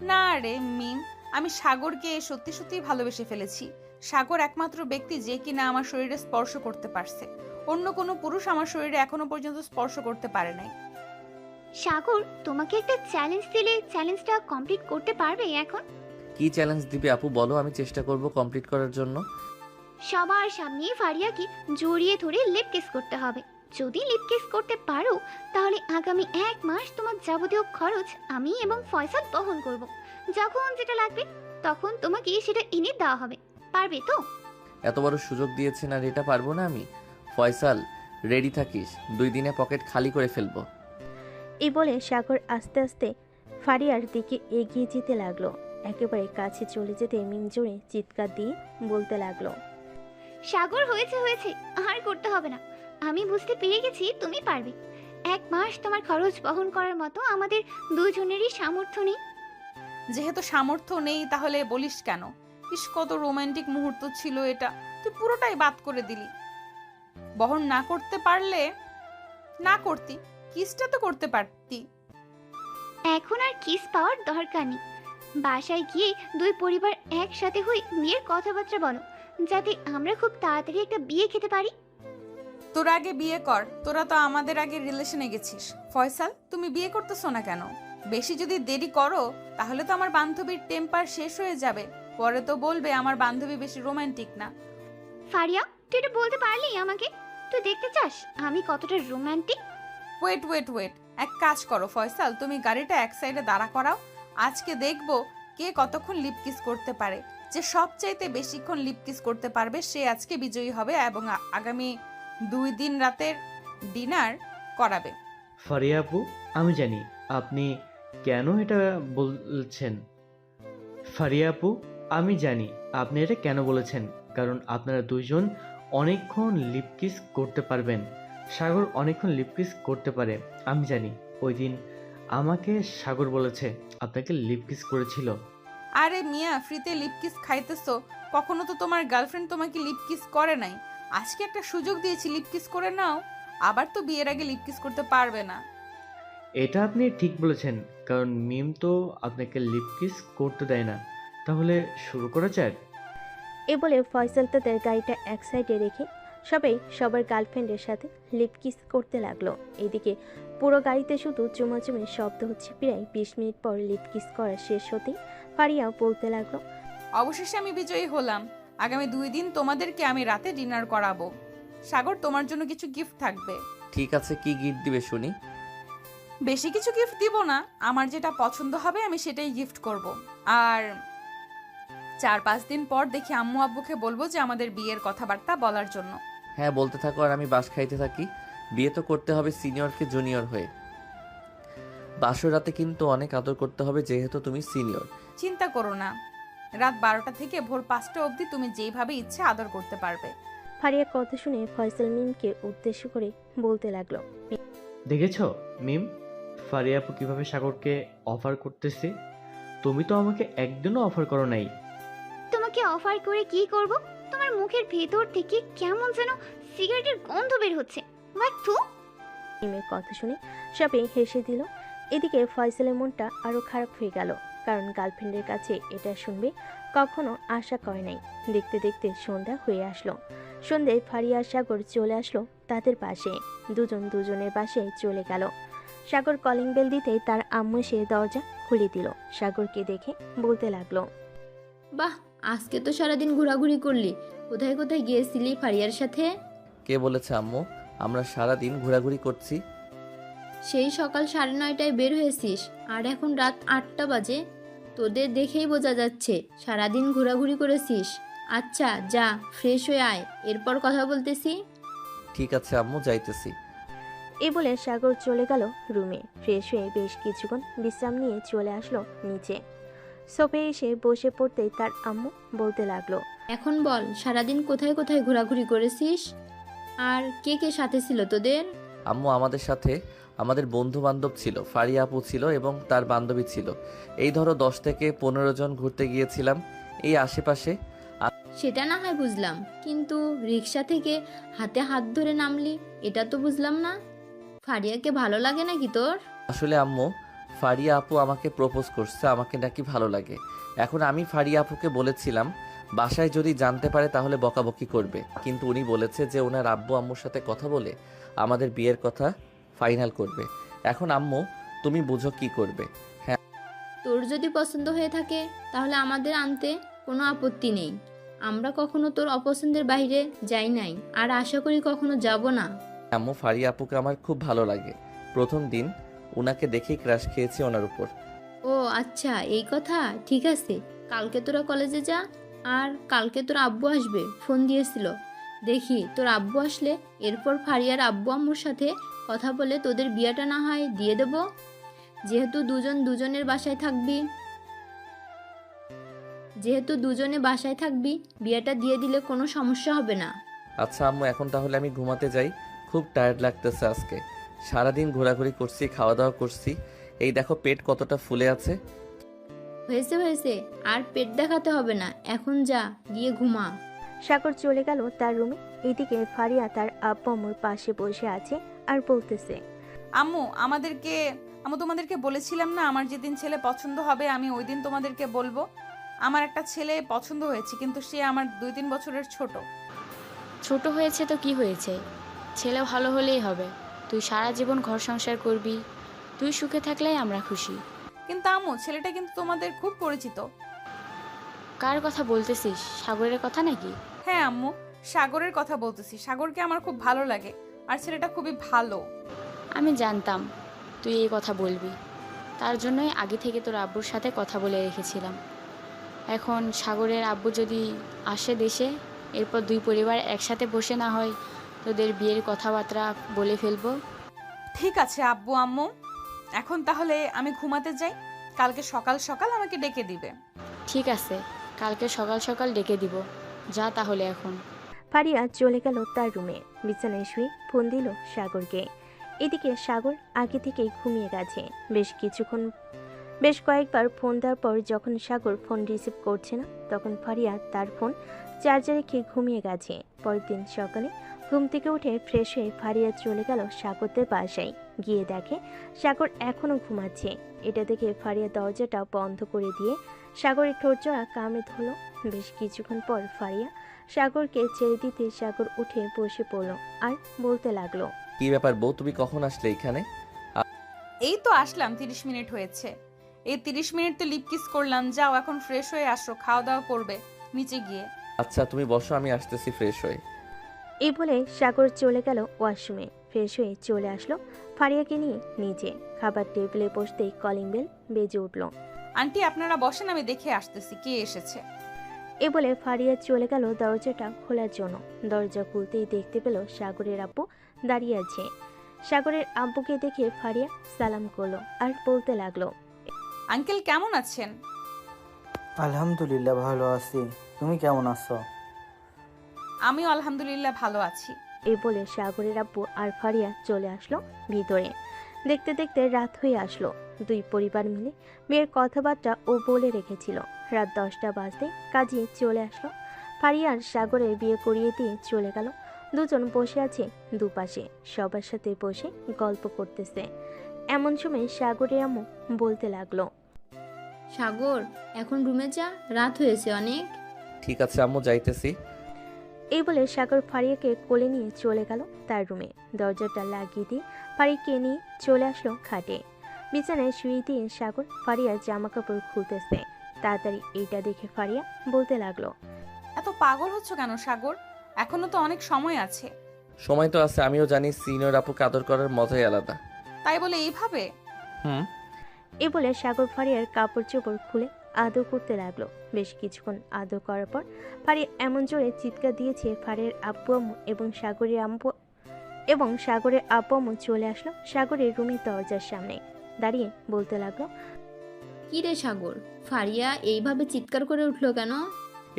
[SPEAKER 1] না রে মিম, আমি সাগরকে সত্যি সত্যি ভালোবেসে ফেলেছি। সাগর একমাত্র ব্যক্তি যে কিনা আমার শরীরে স্পর্শ করতে পারছে। অন্য কোনো পুরুষ আমার শরীরে এখনো পর্যন্ত স্পর্শ করতে পারে নাই।
[SPEAKER 9] সাগর তোমাকে একটা চ্যালেঞ্জ দিলে চ্যালেঞ্জটা কমপ্লিট করতে পারবে এখন?
[SPEAKER 2] কি চ্যালেঞ্জ দিবে আপু বলো, আমি চেষ্টা করব কমপ্লিট করার জন্য।
[SPEAKER 9] সবার সামনে ফারিয়াকে জড়িয়ে ধরে লিপ কিস করতে হবে। যদি লিপ কিস করতে পারো তাহলে আগামী 1 মাস তোমার যাবতীয় খরচ আমি এবং ফয়সাল বহন করব। যখন যেটা লাগবে তখন তোমাকে সেটা এনে দেওয়া হবে। পারবে তো?
[SPEAKER 2] এত বড় সুযোগ দিয়েছেন আর এটা পারবো না আমি? ফয়সাল, রেডি থাকিস, 2 দিনে পকেট খালি করে ফেলবো।
[SPEAKER 3] এই বলে সাগর আস্তে আস্তে ফারিয়ার দিকে এগিয়ে যেতে লাগলো। একেবারে কাছে চলে যেতে মিম জোরে চিৎকার দিয়ে বলতে লাগলো,
[SPEAKER 9] সাগর, হয়েছে হয়েছে, আর করতে হবে না। আমি বুঝতে পেরে গেছি তুমি পারবে। 1 মাস তোমার খরচ বহন করার মতো আমাদের দুজনেরই সামর্থ্য নেই।
[SPEAKER 1] যেহেতু সামর্থ্য নেই তাহলে বলিস কেন? ইস, কত রোমান্টিক মুহূর্ত ছিল এটা, তুই পুরোটাই বাদ করে দিলি। বহন না করতে পারলে না করতি, কিসটা তো করতে পারতি।
[SPEAKER 9] এখন আর কিস পাওয়ার দরকার নেই। বাসায় গিয়ে 2 পরিবার একসাথে হয়ে বিয়ের কথাবার্তা বলো, যাতে আমরা খুব তাড়াতাড়ি একটা বিয়ে খেতে পারি।
[SPEAKER 1] তোরা আগে বিয়ে কর, তোরা তো আমাদের আগে রিলেশনে গেছিস। ফয়সাল, তুমি বিয়ে করতেছো না কেন? বেশি যদি দেরি করো তাহলে তো আমার বান্ধবীর টেম্পার শেষ হয়ে যাবে। পরে তো বলবে আমার বান্ধবী বেশি রোমান্টিক না।
[SPEAKER 9] ফারিয়া, তুই এটা বলতে পারলি আমাকে? তুই দেখতে চাস আমি কতটা রোমান্টিক?
[SPEAKER 1] ওয়েট ওয়েট ওয়েট, এক কাজ করো ফয়সাল, তুমি গাড়িটা এক সাইডে দাঁড়া করাও। আজকে দেখবো কে কতক্ষণ লিপ কিস করতে পারে। যে সবচাইতে বেশিক্ষণ লিপ কিস করতে পারবে সে আজকে বিজয়ী হবে এবং আগামী 2 দিন রাতের ডিনার করাবে।
[SPEAKER 10] ফারিয়া আপু, আমি জানি আপনি কেন এটা বলছেন। ফারিয়া আপু, আমি জানি আপনি এটা কেন বলেছেন, কারণ আপনারা দুইজন অনেকক্ষণ লিপ কিস করতে পারবেন। সাগর অনেকক্ষণ লিপ কিস করতে পারে, আমি জানি। ওই দিন আমাকে সাগর বলেছে আপনাকে লিপ কিস করেছিল।
[SPEAKER 1] আরে মিয়া, ফ্রিতে লিপ কিস খাইতেছো? কখনো তো তোমার গার্লফ্রেন্ড তোমাকে লিপ কিস করে নাই। আজকে একটা সুযোগ দিয়েছি, লিপ কিস করে নাও। আবার তো বিয়ের আগে লিপ কিস করতে পারবে না।
[SPEAKER 10] এটা আপনি ঠিক বলেছেন, কারণ মিম তো আপনাকে লিপ কিস করতে দেয় না। তাহলে শুরু করা যাক।
[SPEAKER 3] এ বলে ফয়সাল তাদের গাড়িটা এক সাইডে রেখে সবাই সবার গার্লফ্রেন্ডের সাথে লিপ কিস করতে লাগলো। এদিকে পুরো গাড়িতে শুধু চুমাচুমির শব্দ হচ্ছে। প্রায় 20 মিনিট পর লিপ কিস করা শেষ হতেই ফারিয়াও বলতে লাগলো,
[SPEAKER 1] অবশেষে আমি বিজয়ী হলাম। আগামী 2 দিন তোমাদেরকে আমি রাতে ডিনার করাবো। সাগর, তোমার জন্য কিছু গিফট থাকবে।
[SPEAKER 2] ঠিক আছে, কি গিফট দিবে শুনি?
[SPEAKER 1] বেশি কিছু গিফট দিব না, আমার যেটা পছন্দ হবে আমি সেটাই গিফট করব। আর 4-5 দিন পর দেখি আম্মু আব্বুকে বলবো যে আমাদের বিয়ের কথাবার্তা বলার জন্য।
[SPEAKER 2] হ্যাঁ বলতে থাকো আর আমি বাস খাইতে থাকি। বিয়ে তো করতে হবে সিনিয়রকে জুনিয়র হয়ে। বাসর রাতে কিন্তু অনেক আদর করতে হবে যেহেতু তুমি সিনিয়র।
[SPEAKER 1] চিন্তা করো না, রাত 12টা থেকে ভোর 5টা অবধি তুমি যেইভাবে ইচ্ছে আদর করতে পারবে।
[SPEAKER 3] ফারিয়ার কথা শুনে ফয়সাল মিমকে উদ্দেশ্য করে বলতে লাগলো,
[SPEAKER 10] দেখেছো মিম, ফারিয়া আপু কিভাবে সাগরকে অফার করতেছে? তুমি তো আমাকে একদিনও অফার করো নাই।
[SPEAKER 9] তোমাকে অফার করে কি করব? তোমার মুখের ভেতর থেকে কেমন যেন সিগারেটের গন্ধ বের হচ্ছে। মাথু।
[SPEAKER 3] মিমের কথা শুনে সবাই হেসে দিল। এদিকে ফয়সালের মনটা আরো খারাপ হয়ে গেল, কারণ গার্লফ্রেন্ডের কাছে এটা শুনবে কখনো আশা করে নাই। দেখতে দেখতে সন্ধ্যা হয়ে আসলো। সন্ধ্যায় ফারিয়া আর সাগর চলে আসলো তাদের পাশে। দুজন দুজনের পাশে চলে গেল। সাগর কলিং বেল দিতেই তার আম্মু সে দরজা খুলে দিল। সাগরকে দেখে বলতে লাগলো,
[SPEAKER 6] বাহ, আজকে তো সারাদিন ঘোরাঘুরি করলি। কোথায় কোথায় গিয়েছিলি ফারিয়ার সাথে?
[SPEAKER 2] কে বলেছে আম্মু আমরা সারা দিন ঘোরাঘুরি করছি?
[SPEAKER 6] সেই সকাল 9:30টায় বের হয়েছিস আর এখন রাত 8টা বাজে। তোদের দেখেই বোঝা যাচ্ছে সারাদিন ঘোরাঘুরি করেছিস। আচ্ছা যা, ফ্রেশ হয়ে আয়, এরপর কথা বলতেছি।
[SPEAKER 2] ঠিক আছে আম্মু, যাইতেছি।
[SPEAKER 3] এই বলে সাগর চলে গেল রুমে। ফ্রেশ হয়ে বেশ কিছুক্ষণ বিশ্রাম নিয়ে চলে আসলো নিচে। সোফে এসে বসে পড়তেই তার আম্মু বলতে লাগলো,
[SPEAKER 6] এখন বল, সারাদিন কোথায় কোথায় ঘোরাঘুরি করেছিস আর কে কে সাথে ছিল তোদের?
[SPEAKER 2] আম্মু আমাদের সাথে আমাদের বন্ধু বান্ধব ছিল, ফারিয়া আপু ছিল এবং তার বান্ধবী ছিল। এই ধরো 10 থেকে 15 জন ঘুরতে গিয়েছিলাম এই আশেপাশে।
[SPEAKER 6] সেটা না হয় বুঝলাম, কিন্তু রিক্সা থেকে হাতে হাত ধরে নামলি, এটা তো বুঝলাম না। ফারিয়াকে ভালো লাগে নাকি তোর?
[SPEAKER 2] আসলে আম্মু, ফারিয়া আপু আমাকে প্রপোজ করছে, আমাকে নাকি ভালো লাগে। এখন আমি ফারিয়া আপুকে বলেছিলাম বাসায় যদি জানতে পারে তাহলে বকাবকি করবে, কিন্তু উনি বলেছে যে ওনার আব্বু আম্মুর সাথে কথা বলে আমাদের বিয়ের কথা ফাইনাল করবে। এখন আম্মু তুমি বুঝো কি করবে।
[SPEAKER 6] তোর যদি পছন্দ হয়ে থাকে তাহলে আমাদের আনতে কোনো আপত্তি নেই। আমরা কখনো তোর অপছন্দের বাইরে যাই নাই, আর আশা করি কখনো যাব না।
[SPEAKER 2] আম্মু, ফারিয়া আপুকে আমার খুব ভালো লাগে। প্রথম দিন ওনাকে দেখেই ক্রাশ খেয়েছি ওনার উপর।
[SPEAKER 6] ও আচ্ছা, এই কথা। ঠিক আছে, কালকে তোরা কলেজে যা, আর কালকে তোর আব্বু আসবে, ফোন দিয়েছিল। দেখি তোর আব্বু আসলে এরপর ফারিয়ার আব্বু আম্মুর সাথে কথা বলে তোদের বিয়েটা না হয় দিয়ে দেব। যেহেতু দুজনে বাসায় থাকবি, বিয়েটা দিয়ে দিলে কোনো সমস্যা হবে না।
[SPEAKER 2] আচ্ছা আম্মু, এখন তাহলে আমি ঘুমাতে যাই, খুব টায়ার্ড লাগতেছে আজকে। সারাদিন ঘোরাঘুরি করছি, খাওয়া দাওয়া করছি, এই দেখো পেট কতটা ফুলে আছে।
[SPEAKER 6] হয়েছে, আর পেট দেখাতে হবে না, এখন যা, গিয়ে ঘুমা।
[SPEAKER 3] সাগর চলে গেল তার রুমে। এদিকে ফারিয়া তার আব্বু আম্মুর পাশে বসে আছে আর বলতেছে,
[SPEAKER 1] আম্মু তোমাদেরকে বলেছিলাম না আমার যেদিন ছেলে পছন্দ হবে আমি ওই দিন তোমাদেরকে বলবো। আমার একটা ছেলে পছন্দ হয়েছে, কিন্তু সে আমার 2-3 বছরের ছোট।
[SPEAKER 4] ছোট হয়েছে তো কি হয়েছে, ছেলে ভালো হলেই হবে। তুই সারা জীবন ঘর সংসার করবি, তুই সুখে থাকলেই আমরা খুশি।
[SPEAKER 1] কিন্তু আম্মু, ছেলেটা কিন্তু তোমাদের খুব পরিচিত।
[SPEAKER 4] কার কথা বলতেছিস, সাগরের কথা নাকি?
[SPEAKER 1] হ্যাঁ আম্মু, সাগরের কথা বলতেছি। সাগরকে আমার খুব ভালো লাগে, আর ছেলেটা খুবই ভালো।
[SPEAKER 4] আমি জানতাম তুই এই কথা বলবি, তার জন্যই আগে থেকে তোর আব্বুর সাথে কথা বলে রেখেছিলাম। এখন সাগরের আব্বু যদি আসে দেশে, এরপর দুই পরিবার একসাথে বসে না হয় তোদের বিয়ের কথাবার্তা বলে ফেলবো।
[SPEAKER 1] ঠিক আছে আব্বু আম্মু, এখন তাহলে আমি ঘুমাতে যাই। কালকে সকাল সকাল আমাকে ডেকে দিবে।
[SPEAKER 4] ঠিক আছে, কালকে সকাল সকাল ডেকে দিব। যা তাহলে এখন।
[SPEAKER 3] ফারিয়া চলে গেল তার রুমে। বিছানায় শুয়ে ফোন দিল সাগরকে। এদিকে সাগর আগে থেকেই ঘুমিয়ে গেছে। বেশ কয়েকবার ফোন দেওয়ার পর যখন সাগর ফোন রিসিভ করছে না, তখন ফারিয়া তার ফোন চার্জে রেখে ঘুমিয়ে গেছে। পরের দিন সকালে ঘুম থেকে উঠে ফ্রেশ হয়ে ফারিয়া চলে গেল সাগরদের বাসায়। গিয়ে দেখে সাগর এখনো ঘুমাচ্ছে। এটা দেখে ফারিয়া দরজাটা বন্ধ করে দিয়ে সাগরের ঠোঁটজোড়া কামড়ে ধরল। বেশ কিছুক্ষণ পর ফারিয়া সাগরকে ছেড়ে দিতে সাগর উঠে বসে পড়ল আর বলতে লাগলো,
[SPEAKER 2] কি ব্যাপার বউ, তুমি কখন আসলে এখানে?
[SPEAKER 1] এই তো আসলাম, 30 মিনিট হয়েছে। এই 30 মিনিট তো লিপ কিস করলাম। যাও এখন ফ্রেশ হয়ে আসো, খাওয়া দাওয়া করবে নিচে গিয়ে।
[SPEAKER 2] আচ্ছা তুমি বসো, আমি আসতেছি ফ্রেশ হয়ে।
[SPEAKER 3] এই বলে সাগর চলে গেল ওয়াশরুমে। ফ্রেশ হয়ে চলে আসলো ফারিয়াকে নিয়ে নিচে। খাবার টেবিলে বসতেই কলিং বেল বেজে উঠল।
[SPEAKER 1] আন্টি আপনারা বসেন, আমি দেখে আসতেছি কে এসেছে।
[SPEAKER 3] এ বলে ফারিয়া চলে গেল দরজাটা খোলার জন্য। দরজা খুলতেই দেখতে পেল সাগরের আব্বু দাঁড়িয়ে আছে। সাগরের আব্বুকে দেখে ফারিয়া সালাম করলো আর বলতে লাগলো,
[SPEAKER 1] আঙ্কেল কেমন আছেন?
[SPEAKER 7] আলহামদুলিল্লাহ ভালো আছি, তুমি কেমন আছো?
[SPEAKER 1] আমিও আলহামদুলিল্লাহ ভালো আছি।
[SPEAKER 3] এই বলে সাগরের আব্বু আর ফারিয়া চলে আসলো ভিতরে। দেখতে দেখতে রাত হয়ে আসলো। দুই পরিবার মিলে বিয়ের কথাবার্তা ও বলে রেখেছিল। রাত 10টা বাজতে কাজে চলে আসলো। ফারিয়া আর সাগরের বিয়ে করিয়ে দিয়ে চলে গেল। দুজন বসে আছে দুপাশে, সবার সাথে বসে গল্প করতেছে। এমন সময় সাগরের আম্মু বলতে লাগলো,
[SPEAKER 6] সাগর এখন রুমে যা, রাত হয়েছে অনেক।
[SPEAKER 2] ঠিক আছে আম্মু, যাইতেছি।
[SPEAKER 3] এই বলে সাগর ফারিয়াকে কোলে নিয়ে চলে গেল তার রুমে। দরজাটা লাগিয়ে দিয়ে ফারিয়াকে নিয়ে চলে আসলো খাটে। বিছানায় শুয়ে দিয়ে সাগর ফারিয়ার জামা কাপড় খুলতেছে। তাড়াতাড়ি এইটা দেখে ফারিয়া বলতে লাগলো,
[SPEAKER 1] এত পাগল হচ্ছ কেন সাগর? এখনো তো অনেক সময় আছে।
[SPEAKER 2] সময় তো আছে, আমিও জানি সিনিয়র আপুকে আদর করার মজাই আলাদা।
[SPEAKER 1] তাই বলে এইভাবে?
[SPEAKER 3] এ বলে সাগর ফারিয়ার কাপড় চোপড় খুলে আদর করতে লাগলো। বেশ কিছুক্ষণ আদর করার পর ফারিয়া এমন জোরে চিৎকার দিয়েছে ফারিয়ার আব্বু আম্মু এবং সাগরের আব্বু আম্মু চলে আসলো সাগরের রুমের দরজার সামনে। দাঁড়িয়ে বলতে লাগলো,
[SPEAKER 6] কি রে সাগর, ফারিয়া এইভাবে চিৎকার করে উঠলো কেন?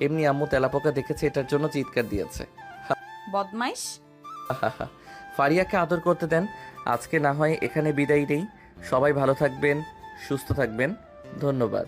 [SPEAKER 2] এমনি আম্মু তেলাপোকা দেখেছে, এটার জন্য চিৎকার দিয়েছে।
[SPEAKER 1] বদমাইশ।
[SPEAKER 2] ফারিয়াকে আদর করতে দেন। আজকে না হয় এখানে বিদায় নেই। সবাই ভালো থাকবেন, সুস্থ থাকবেন। ধন্যবাদ।